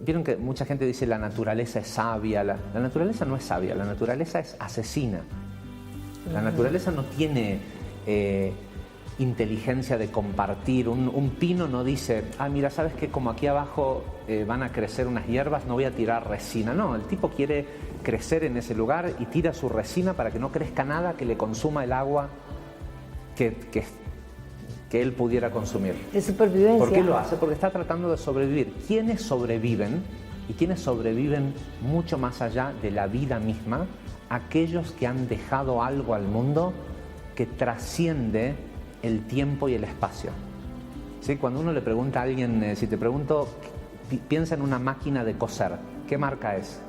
vieron que mucha gente dice la naturaleza es sabia, la naturaleza no es sabia, la naturaleza es asesina. La naturaleza no tiene inteligencia de compartir. Un pino no dice, mira, ¿sabes qué? Como aquí abajo van a crecer unas hierbas, no voy a tirar resina. No, el tipo quiere crecer en ese lugar y tira su resina para que no crezca nada que le consuma el agua que él pudiera consumir. De supervivencia. ¿Por qué lo hace? Porque está tratando de sobrevivir. ¿Quiénes sobreviven? Y quienes sobreviven mucho más allá de la vida misma, aquellos que han dejado algo al mundo que trasciende el tiempo y el espacio. ¿Sí? Cuando uno le pregunta a alguien, si te pregunto, piensa en una máquina de coser, ¿qué marca es?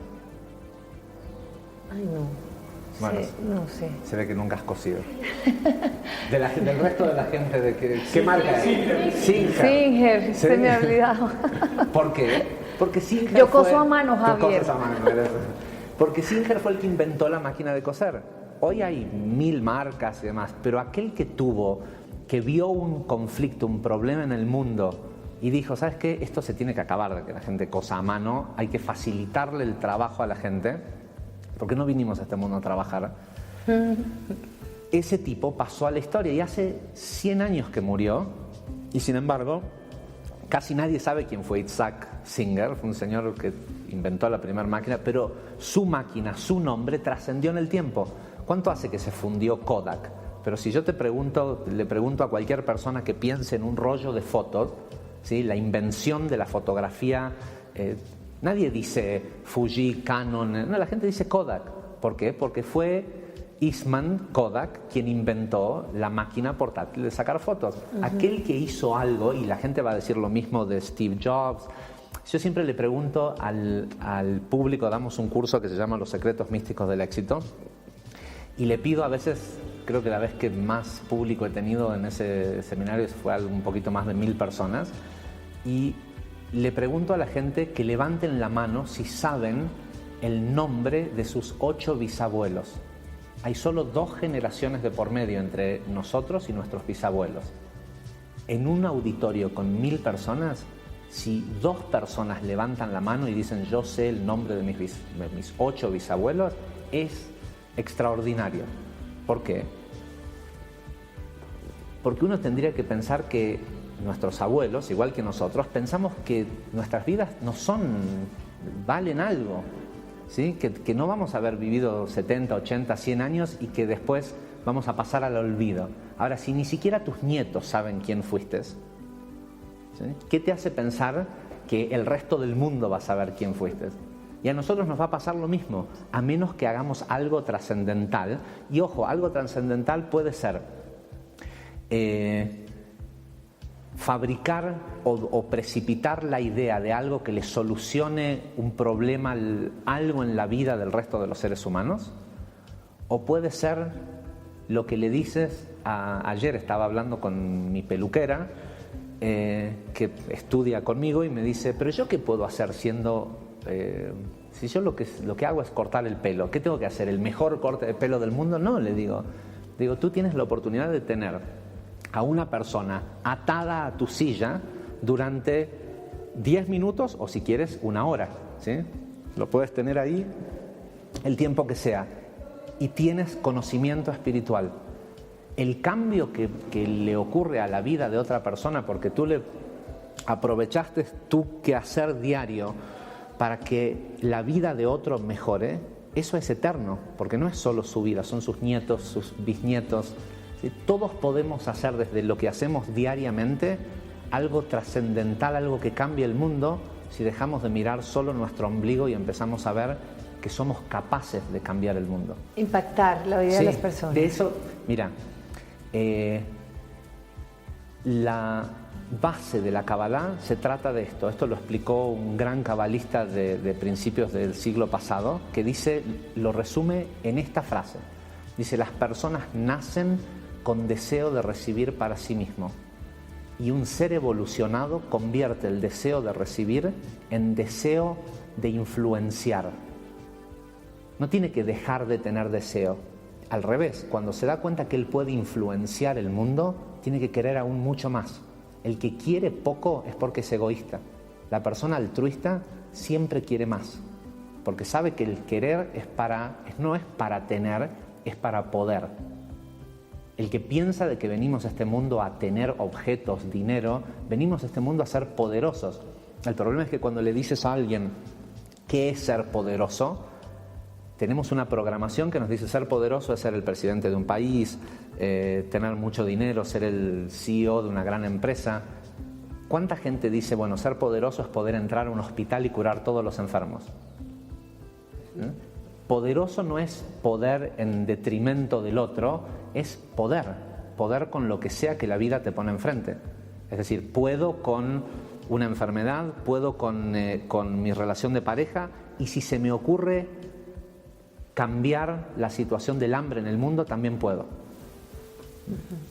Ay, no. Bueno, no sé. Se ve que nunca has cosido. Del resto de la gente, ¿qué marca es? Singer, se me ha olvidado. ¿Por qué? Porque Singer Yo coso a mano, Javier. Tú coses a mano, porque Singer fue el que inventó la máquina de coser. Hoy hay 1000 marcas y demás, pero aquel que vio un conflicto, un problema en el mundo y dijo, ¿sabes qué? Esto se tiene que acabar de que la gente cosa a mano, hay que facilitarle el trabajo a la gente, porque no vinimos a este mundo a trabajar. Ese tipo pasó a la historia y hace 100 años que murió, y sin embargo casi nadie sabe quién fue Isaac Singer. Fue un señor que inventó la primera máquina, pero su máquina, su nombre trascendió en el tiempo. ¿Cuánto hace que se fundió Kodak? Pero si yo le pregunto a cualquier persona que piense en un rollo de fotos, ¿sí? La invención de la fotografía, nadie dice Fuji, Canon, no, la gente dice Kodak. ¿Por qué? Porque fue Eastman Kodak quien inventó la máquina portátil de sacar fotos. Aquel que hizo algo, y la gente va a decir lo mismo de Steve Jobs. Yo siempre le pregunto al público, damos un curso que se llama Los secretos místicos del éxito, y le pido a veces, creo que la vez que más público he tenido en ese seminario fue algo un poquito más de 1000 personas, y le pregunto a la gente que levanten la mano si saben el nombre de sus 8 bisabuelos. Hay solo 2 generaciones de por medio entre nosotros y nuestros bisabuelos. En un auditorio con 1000 personas, si 2 personas levantan la mano y dicen yo sé el nombre de mis 8 bisabuelos, es extraordinario. ¿Por qué? Porque uno tendría que pensar que nuestros abuelos, igual que nosotros, pensamos que nuestras vidas no valen algo, ¿sí? Que no vamos a haber vivido 70, 80, 100 años y que después vamos a pasar al olvido. Ahora, si ni siquiera tus nietos saben quién fuiste, ¿sí? ¿Qué te hace pensar que el resto del mundo va a saber quién fuiste? Y a nosotros nos va a pasar lo mismo, a menos que hagamos algo trascendental. Y ojo, algo trascendental puede ser fabricar o precipitar la idea de algo que le solucione un problema, algo en la vida del resto de los seres humanos, o puede ser lo que le dices ayer estaba hablando con mi peluquera, que estudia conmigo, y me dice, pero ¿yo qué puedo hacer siendo... si yo lo que hago es cortar el pelo, ¿qué tengo que hacer? ¿El mejor corte de pelo del mundo? No, le digo, tú tienes la oportunidad de tener a una persona atada a tu silla durante 10 minutos o si quieres 1 hora, ¿sí? Lo puedes tener ahí el tiempo que sea y tienes conocimiento espiritual. El cambio que le ocurre a la vida de otra persona porque tú le aprovechaste tu quehacer diario para que la vida de otro mejore, eso es eterno, porque no es solo su vida, son sus nietos, sus bisnietos. ¿Sí? Todos podemos hacer desde lo que hacemos diariamente algo trascendental, algo que cambie el mundo, si dejamos de mirar solo nuestro ombligo y empezamos a ver que somos capaces de cambiar el mundo. Impactar la vida de las personas. De eso, mira, la base de la Kabbalah se trata de esto. Esto lo explicó un gran cabalista de principios del siglo pasado, que lo resume en esta frase. Dice, las personas nacen con deseo de recibir para sí mismo, y un ser evolucionado convierte el deseo de recibir en deseo de influenciar. No tiene que dejar de tener deseo. Al revés, cuando se da cuenta que él puede influenciar el mundo, tiene que querer aún mucho más. El que quiere poco es porque es egoísta. La persona altruista siempre quiere más, porque sabe que el querer no es para tener, es para poder. El que piensa de que venimos a este mundo a tener objetos, dinero, venimos a este mundo a ser poderosos. El problema es que cuando le dices a alguien qué es ser poderoso, tenemos una programación que nos dice ser poderoso es ser el presidente de un país, tener mucho dinero, ser el CEO de una gran empresa. ¿Cuánta gente dice, bueno, ser poderoso es poder entrar a un hospital y curar todos los enfermos? Poderoso no es poder en detrimento del otro, es poder. poder con lo que sea que la vida te pone enfrente. Es decir, puedo con una enfermedad, puedo con mi relación de pareja, y si se me ocurre cambiar la situación del hambre en el mundo, también puedo.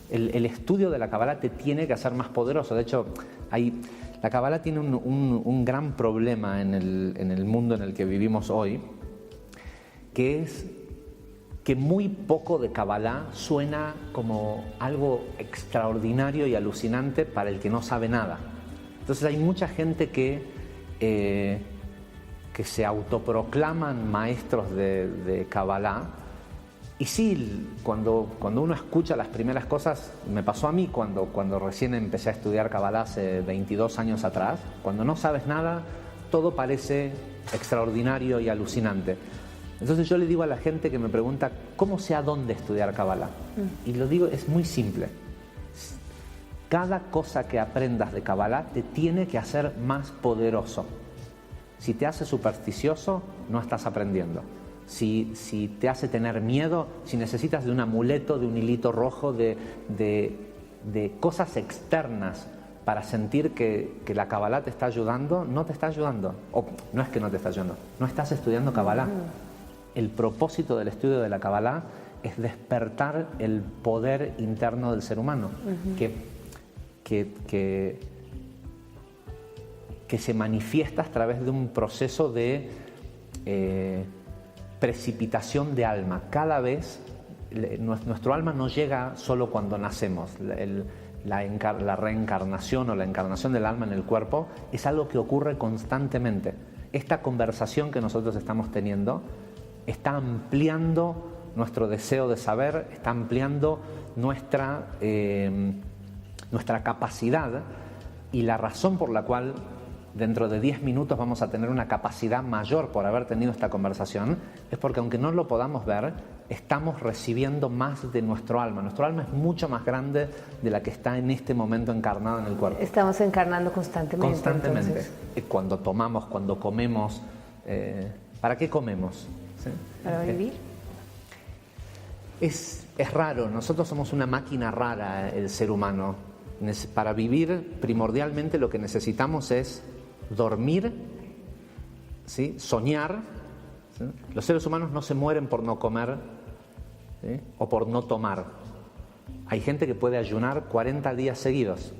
El estudio de la Kabbalah te tiene que hacer más poderoso. De hecho, la Kabbalah tiene un gran problema en el mundo en el que vivimos hoy, que es que muy poco de Kabbalah suena como algo extraordinario y alucinante para el que no sabe nada. Entonces hay mucha gente que se autoproclaman maestros de Kabbalah. Y sí, cuando uno escucha las primeras cosas, me pasó a mí cuando recién empecé a estudiar Kabbalah hace 22 años atrás, cuando no sabes nada, todo parece extraordinario y alucinante. Entonces yo le digo a la gente que me pregunta, ¿cómo sé a dónde estudiar Kabbalah? Y lo digo, es muy simple. Cada cosa que aprendas de Kabbalah te tiene que hacer más poderoso. Si te hace supersticioso, no estás aprendiendo. Si te hace tener miedo, si necesitas de un amuleto, de un hilito rojo, de cosas externas para sentir que la Kabbalah te está ayudando, no te está ayudando. O no es que no te está ayudando, no estás estudiando Kabbalah. El propósito del estudio de la Kabbalah es despertar el poder interno del ser humano, que se manifiesta a través de un proceso de precipitación de alma. Cada vez nuestro alma no llega solo cuando nacemos. La reencarnación o la encarnación del alma en el cuerpo es algo que ocurre constantemente. Esta conversación que nosotros estamos teniendo está ampliando nuestro deseo de saber, está ampliando nuestra capacidad, y la razón por la cual dentro de 10 minutos vamos a tener una capacidad mayor por haber tenido esta conversación es porque, aunque no lo podamos ver, estamos recibiendo más de nuestro alma. Nuestro alma es mucho más grande de la que está en este momento encarnada en el cuerpo. Estamos encarnando constantemente. Constantemente. Cuando tomamos, cuando comemos. ¿Para qué comemos? ¿Sí? Para vivir. Es raro. Nosotros somos una máquina rara, el ser humano. Para vivir, primordialmente lo que necesitamos es dormir, ¿sí? Soñar. ¿Sí? Los seres humanos no se mueren por no comer, ¿sí? O por no tomar. Hay gente que puede ayunar 40 días seguidos.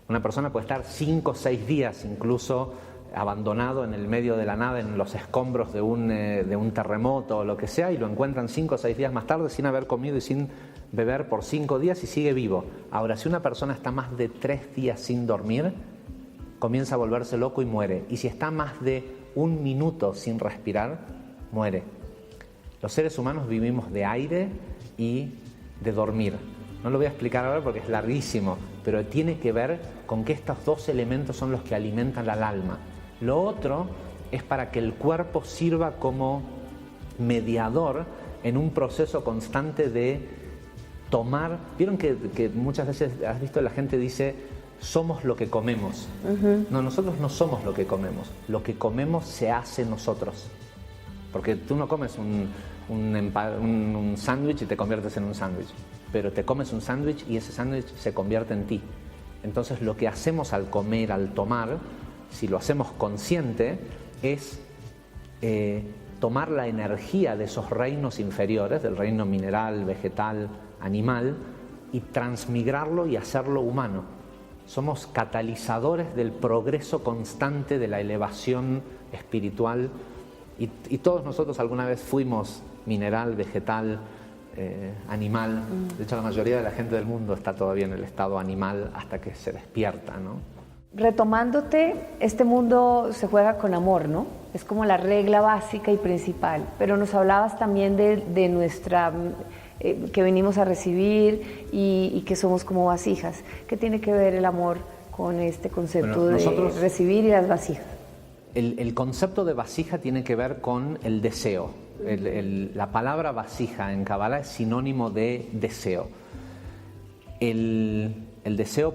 Una persona puede estar 5 o 6 días incluso abandonado en el medio de la nada, en los escombros de un terremoto o lo que sea, y lo encuentran 5 o 6 días más tarde sin haber comido y sin beber por 5 días, y sigue vivo. Ahora, si una persona está más de 3 días sin dormir, comienza a volverse loco y muere. Y si está más de 1 minuto sin respirar, muere. Los seres humanos vivimos de aire y de dormir. No lo voy a explicar ahora porque es larguísimo, pero tiene que ver con que estos 2 elementos son los que alimentan al alma. Lo otro es para que el cuerpo sirva como mediador en un proceso constante de tomar. Vieron que muchas veces has visto, la gente dice, somos lo que comemos. No, nosotros no somos lo que comemos. Lo que comemos se hace nosotros. Porque tú no comes un sándwich y te conviertes en un sándwich, pero te comes un sándwich y ese sándwich se convierte en ti. Entonces lo que hacemos al comer, al tomar, si lo hacemos consciente, es tomar la energía de esos reinos inferiores, del reino mineral, vegetal, animal, y transmigrarlo y hacerlo humano. Somos catalizadores del progreso constante, de la elevación espiritual, y todos nosotros alguna vez fuimos mineral, vegetal, animal. De hecho, la mayoría de la gente del mundo está todavía en el estado animal hasta que se despierta, ¿no? Retomándote, este mundo se juega con amor, ¿no? Es como la regla básica y principal, pero nos hablabas también de nuestra, que venimos a recibir y que somos como vasijas. ¿Qué tiene que ver el amor con este concepto de recibir y las vasijas? El concepto de vasija tiene que ver con el deseo. La palabra vasija en Kabbalah es sinónimo de deseo. El deseo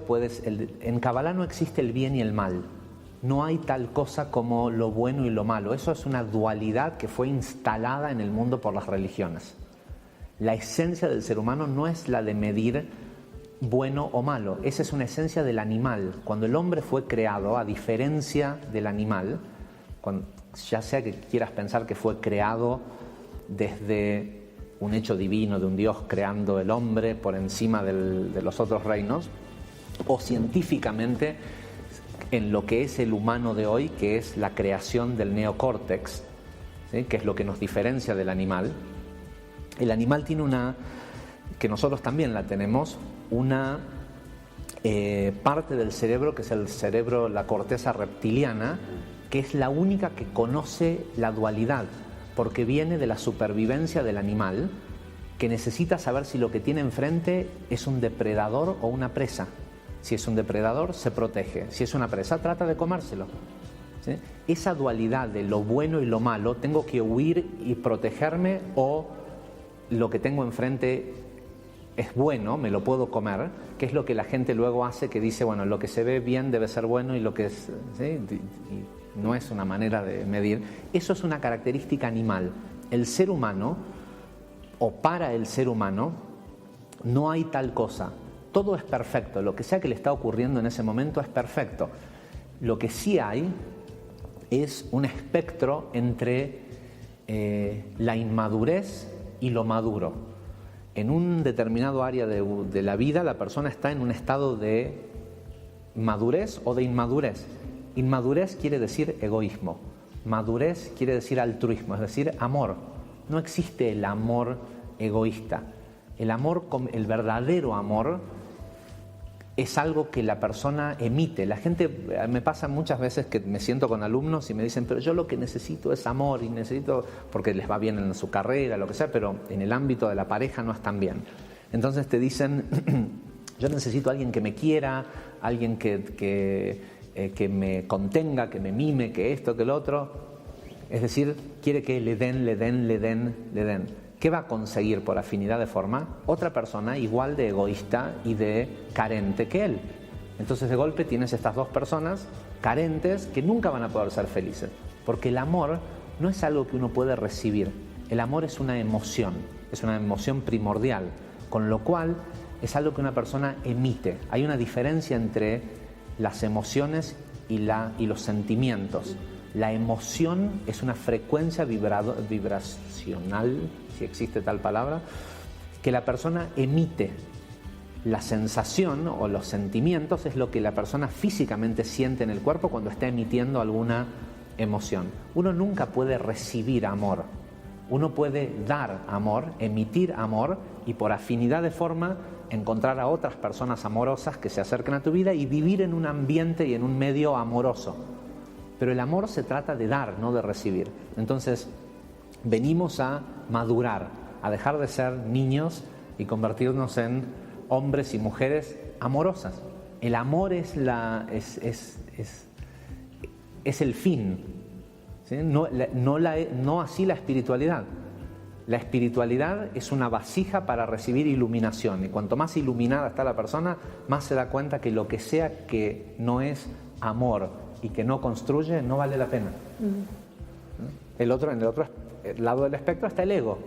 en Kabbalah no existe el bien y el mal. No hay tal cosa como lo bueno y lo malo. Eso es una dualidad que fue instalada en el mundo por las religiones. La esencia del ser humano no es la de medir bueno o malo. Esa es una esencia del animal. Cuando el hombre fue creado, a diferencia del animal, ya sea que quieras pensar que fue creado desde un hecho divino de un Dios creando el hombre por encima de los otros reinos, o científicamente en lo que es el humano de hoy, que es la creación del neocórtex, ¿sí?, que es lo que nos diferencia del animal. El animal tiene que nosotros también la tenemos, una parte del cerebro que es el cerebro, la corteza reptiliana, que es la única que conoce la dualidad, porque viene de la supervivencia del animal, que necesita saber si lo que tiene enfrente es un depredador o una presa. Si es un depredador, se protege. Si es una presa, trata de comérselo, ¿sí? Esa dualidad de lo bueno y lo malo, tengo que huir y protegerme, o lo que tengo enfrente es bueno, me lo puedo comer, que es lo que la gente luego hace, que dice, bueno, lo que se ve bien debe ser bueno y lo que es, ¿sí?, y no es una manera de medir. Eso es una característica animal. El ser humano, o para el ser humano, no hay tal cosa. Todo es perfecto, lo que sea que le está ocurriendo en ese momento es perfecto. Lo que sí hay es un espectro entre la inmadurez y lo maduro. En un determinado área de la vida, la persona está en un estado de madurez o de inmadurez. Inmadurez quiere decir egoísmo, madurez quiere decir altruismo, es decir, amor. No existe el amor egoísta. El amor, el verdadero amor, es algo que la persona emite. La gente, me pasa muchas veces que me siento con alumnos y me dicen, pero yo lo que necesito es amor, y necesito, porque les va bien en su carrera, lo que sea, pero en el ámbito de la pareja no están bien. Entonces te dicen, yo necesito a alguien que me quiera, alguien que me contenga, que me mime, que esto, que lo otro. Es decir, quiere que le den. ¿Qué va a conseguir por afinidad de forma? Otra persona igual de egoísta y de carente que él. Entonces de golpe tienes estas dos personas carentes que nunca van a poder ser felices. Porque el amor no es algo que uno puede recibir. El amor es una emoción primordial, con lo cual es algo que una persona emite. Hay una diferencia entre las emociones y los sentimientos. La emoción es una frecuencia vibracional, si existe tal palabra, que la persona emite. La sensación o los sentimientos es lo que la persona físicamente siente en el cuerpo cuando está emitiendo alguna emoción. Uno nunca puede recibir amor. Uno puede dar amor, emitir amor, y por afinidad de forma encontrar a otras personas amorosas que se acerquen a tu vida y vivir en un ambiente y en un medio amoroso. Pero el amor se trata de dar, no de recibir. Entonces, venimos a madurar, a dejar de ser niños y convertirnos en hombres y mujeres amorosas. El amor es el fin, ¿sí? No así la espiritualidad. La espiritualidad es una vasija para recibir iluminación, y cuanto más iluminada está la persona, más se da cuenta que lo que sea que no es amor y que no construye, no vale la pena. En el otro lado del espectro está el ego.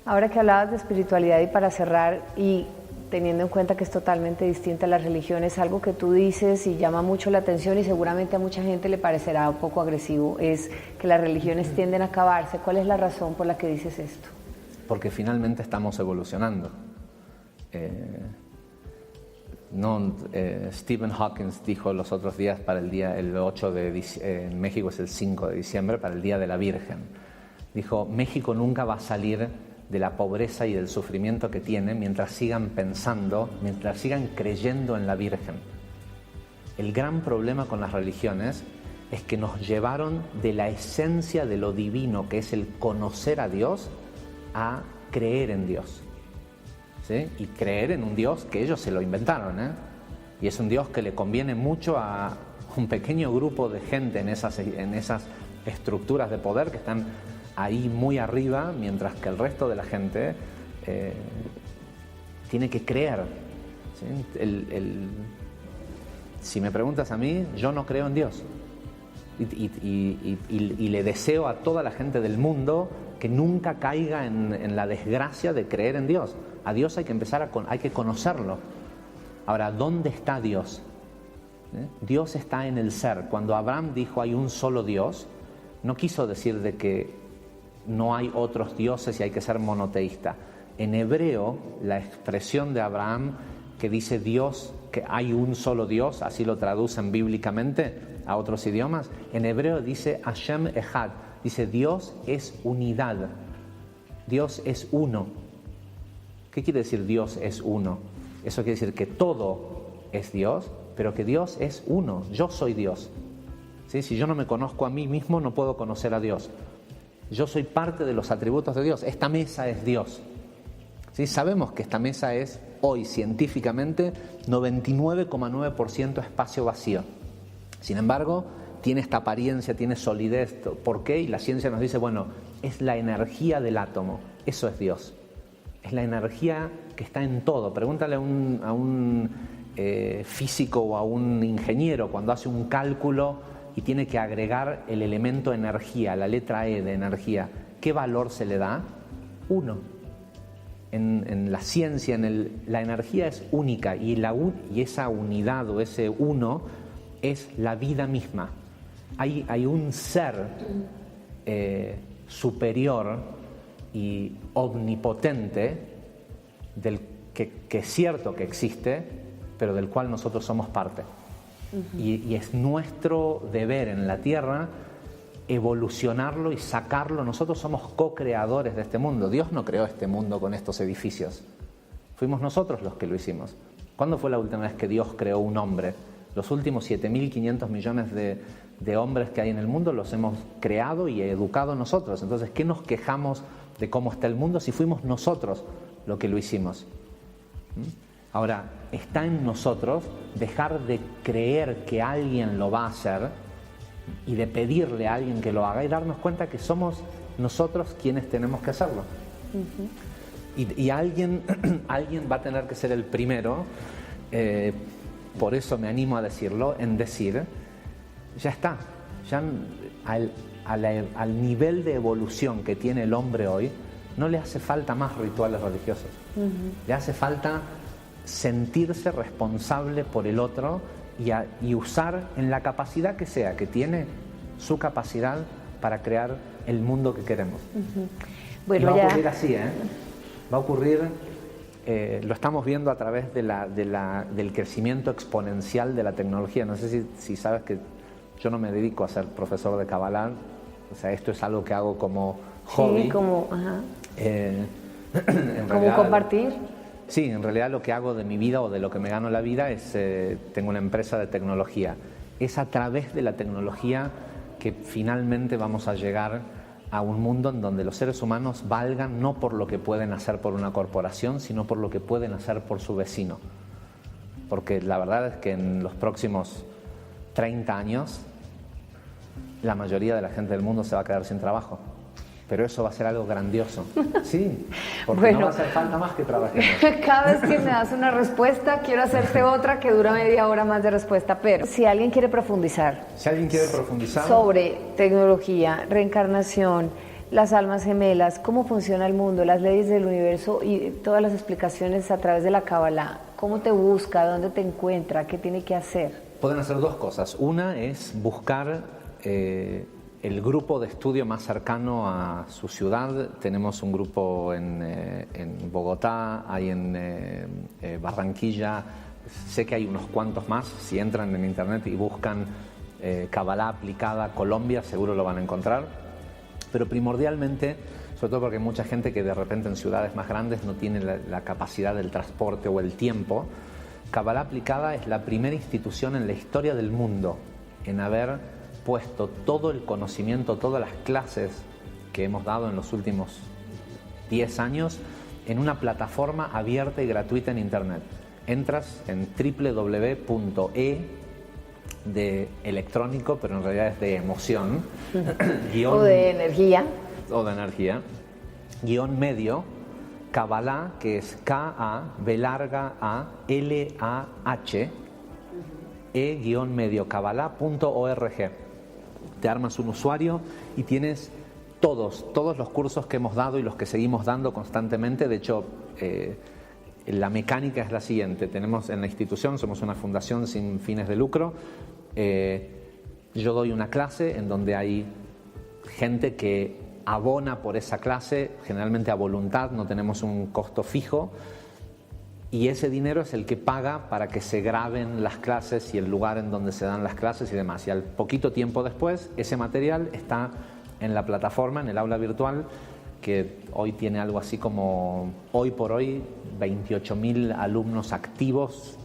Ahora que hablabas de espiritualidad, y para cerrar, y teniendo en cuenta que es totalmente distinta a las religiones, algo que tú dices y llama mucho la atención, y seguramente a mucha gente le parecerá un poco agresivo, es que las religiones tienden a acabarse. ¿Cuál es la razón por la que dices esto? Porque finalmente estamos evolucionando. Stephen Hawking dijo los otros días, para el 8 de diciembre, en México es el 5 de diciembre, para el Día de la Virgen. Dijo, México nunca va a salir de la pobreza y del sufrimiento que tiene mientras sigan pensando, mientras sigan creyendo en la Virgen. El gran problema con las religiones es que nos llevaron de la esencia de lo divino, que es el conocer a Dios, a creer en Dios, ¿sí? Y creer en un Dios que ellos se lo inventaron, ¿eh? Y es un Dios que le conviene mucho a un pequeño grupo de gente en esas estructuras de poder que están ahí muy arriba, mientras que el resto de la gente tiene que creer, ¿sí? Si me preguntas a mí, yo no creo en Dios. Y le deseo a toda la gente del mundo que nunca caiga en la desgracia de creer en Dios. A Dios hay que empezar hay que conocerlo. Ahora, ¿dónde está Dios? Dios está en el ser. Cuando Abraham dijo hay un solo Dios, no quiso decir de que no hay otros dioses y hay que ser monoteísta. En hebreo, la expresión de Abraham que dice Dios, que hay un solo Dios, así lo traducen bíblicamente a otros idiomas, en hebreo dice Hashem Echad, dice Dios es unidad, Dios es uno. ¿Qué quiere decir Dios es uno? Eso quiere decir que todo es Dios, pero que Dios es uno. Yo soy Dios. ¿Sí? Si yo no me conozco a mí mismo, no puedo conocer a Dios. Yo soy parte de los atributos de Dios. Esta mesa es Dios. ¿Sí? Sabemos que esta mesa es, hoy científicamente, 99,9% espacio vacío. Sin embargo, tiene esta apariencia, tiene solidez. ¿Por qué? Y la ciencia nos dice, bueno, es la energía del átomo. Eso es Dios. Es la energía que está en todo. Pregúntale a un físico o a un ingeniero cuando hace un cálculo y tiene que agregar el elemento energía, la letra E de energía. ¿Qué valor se le da? 1. En la ciencia, la energía es única y esa unidad o ese uno es la vida misma. Hay un ser superior y omnipotente del que es cierto que existe, pero del cual nosotros somos parte. Y es nuestro deber en la tierra evolucionarlo y sacarlo. Nosotros somos co-creadores de este mundo. Dios no creó este mundo con estos edificios. Fuimos nosotros los que lo hicimos. ¿Cuándo fue la última vez que Dios creó un hombre? Los últimos 7.500 millones de hombres que hay en el mundo los hemos creado y educado nosotros. Entonces, ¿qué nos quejamos de cómo está el mundo si fuimos nosotros los que lo hicimos? Ahora, está en nosotros dejar de creer que alguien lo va a hacer y de pedirle a alguien que lo haga y darnos cuenta que somos nosotros quienes tenemos que hacerlo. Y alguien va a tener que ser el primero, por eso me animo a decirlo, en decir, ya está, ya al nivel de evolución que tiene el hombre hoy, no le hace falta más rituales religiosos. Le hace falta sentirse responsable por el otro y usar en la capacidad que sea, que tiene su capacidad para crear el mundo que queremos. Bueno, va a ocurrir así, va a ocurrir, lo estamos viendo a través del crecimiento exponencial de la tecnología. No sé si sabes que yo no me dedico a ser profesor de Kabbalah, o sea, esto es algo que hago como hobby. Sí, como compartir. Sí, en realidad lo que hago de mi vida o de lo que me gano la vida es, tengo una empresa de tecnología. Es a través de la tecnología que finalmente vamos a llegar a un mundo en donde los seres humanos valgan no por lo que pueden hacer por una corporación, sino por lo que pueden hacer por su vecino. Porque la verdad es que en los próximos 30 años la mayoría de la gente del mundo se va a quedar sin trabajo. Pero eso va a ser algo grandioso. Sí, porque bueno, no va a hacer falta más que trabajemos. Cada vez que me das una respuesta, quiero hacerte otra que dura media hora más de respuesta. Pero si alguien quiere profundizar. Sobre tecnología, reencarnación, las almas gemelas, cómo funciona el mundo, las leyes del universo y todas las explicaciones a través de la Kabbalah, ¿cómo te busca? ¿Dónde te encuentra? ¿Qué tiene que hacer? Pueden hacer dos cosas. Una es buscar el grupo de estudio más cercano a su ciudad. Tenemos un grupo en Bogotá, hay en Barranquilla, sé que hay unos cuantos más. Si entran en internet y buscan Kabbalah aplicada Colombia, seguro lo van a encontrar. Pero primordialmente, sobre todo porque hay mucha gente que de repente en ciudades más grandes no tiene la capacidad del transporte o el tiempo, Kabbalah aplicada es la primera institución en la historia del mundo en haber puesto todo el conocimiento, todas las clases que hemos dado en los últimos 10 años en una plataforma abierta y gratuita en internet. Entras en www.e de electrónico, pero en realidad es de emoción, o de energía, guión medio, Kabbalah, que es K-A-B-A-L-A-H, e-medio, kabbalah.org. te armas un usuario y tienes todos los cursos que hemos dado y los que seguimos dando constantemente. De hecho, la mecánica es la siguiente. Tenemos en la institución, somos una fundación sin fines de lucro. Yo doy una clase en donde hay gente que abona por esa clase, generalmente a voluntad, no tenemos un costo fijo. Y ese dinero es el que paga para que se graben las clases y el lugar en donde se dan las clases y demás. Y al poquito tiempo después, ese material está en la plataforma, en el aula virtual, que hoy tiene algo así como, hoy por hoy, 28.000 alumnos activos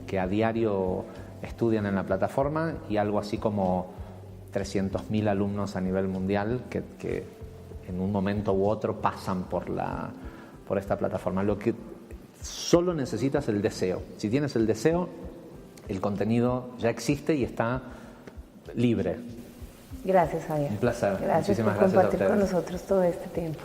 que a diario estudian en la plataforma y algo así como 300.000 alumnos a nivel mundial que en un momento u otro pasan por esta plataforma. Lo que solo necesitas el deseo. Si tienes el deseo, el contenido ya existe y está libre. Gracias, Javier. Un placer. Gracias por compartir con nosotros todo este tiempo.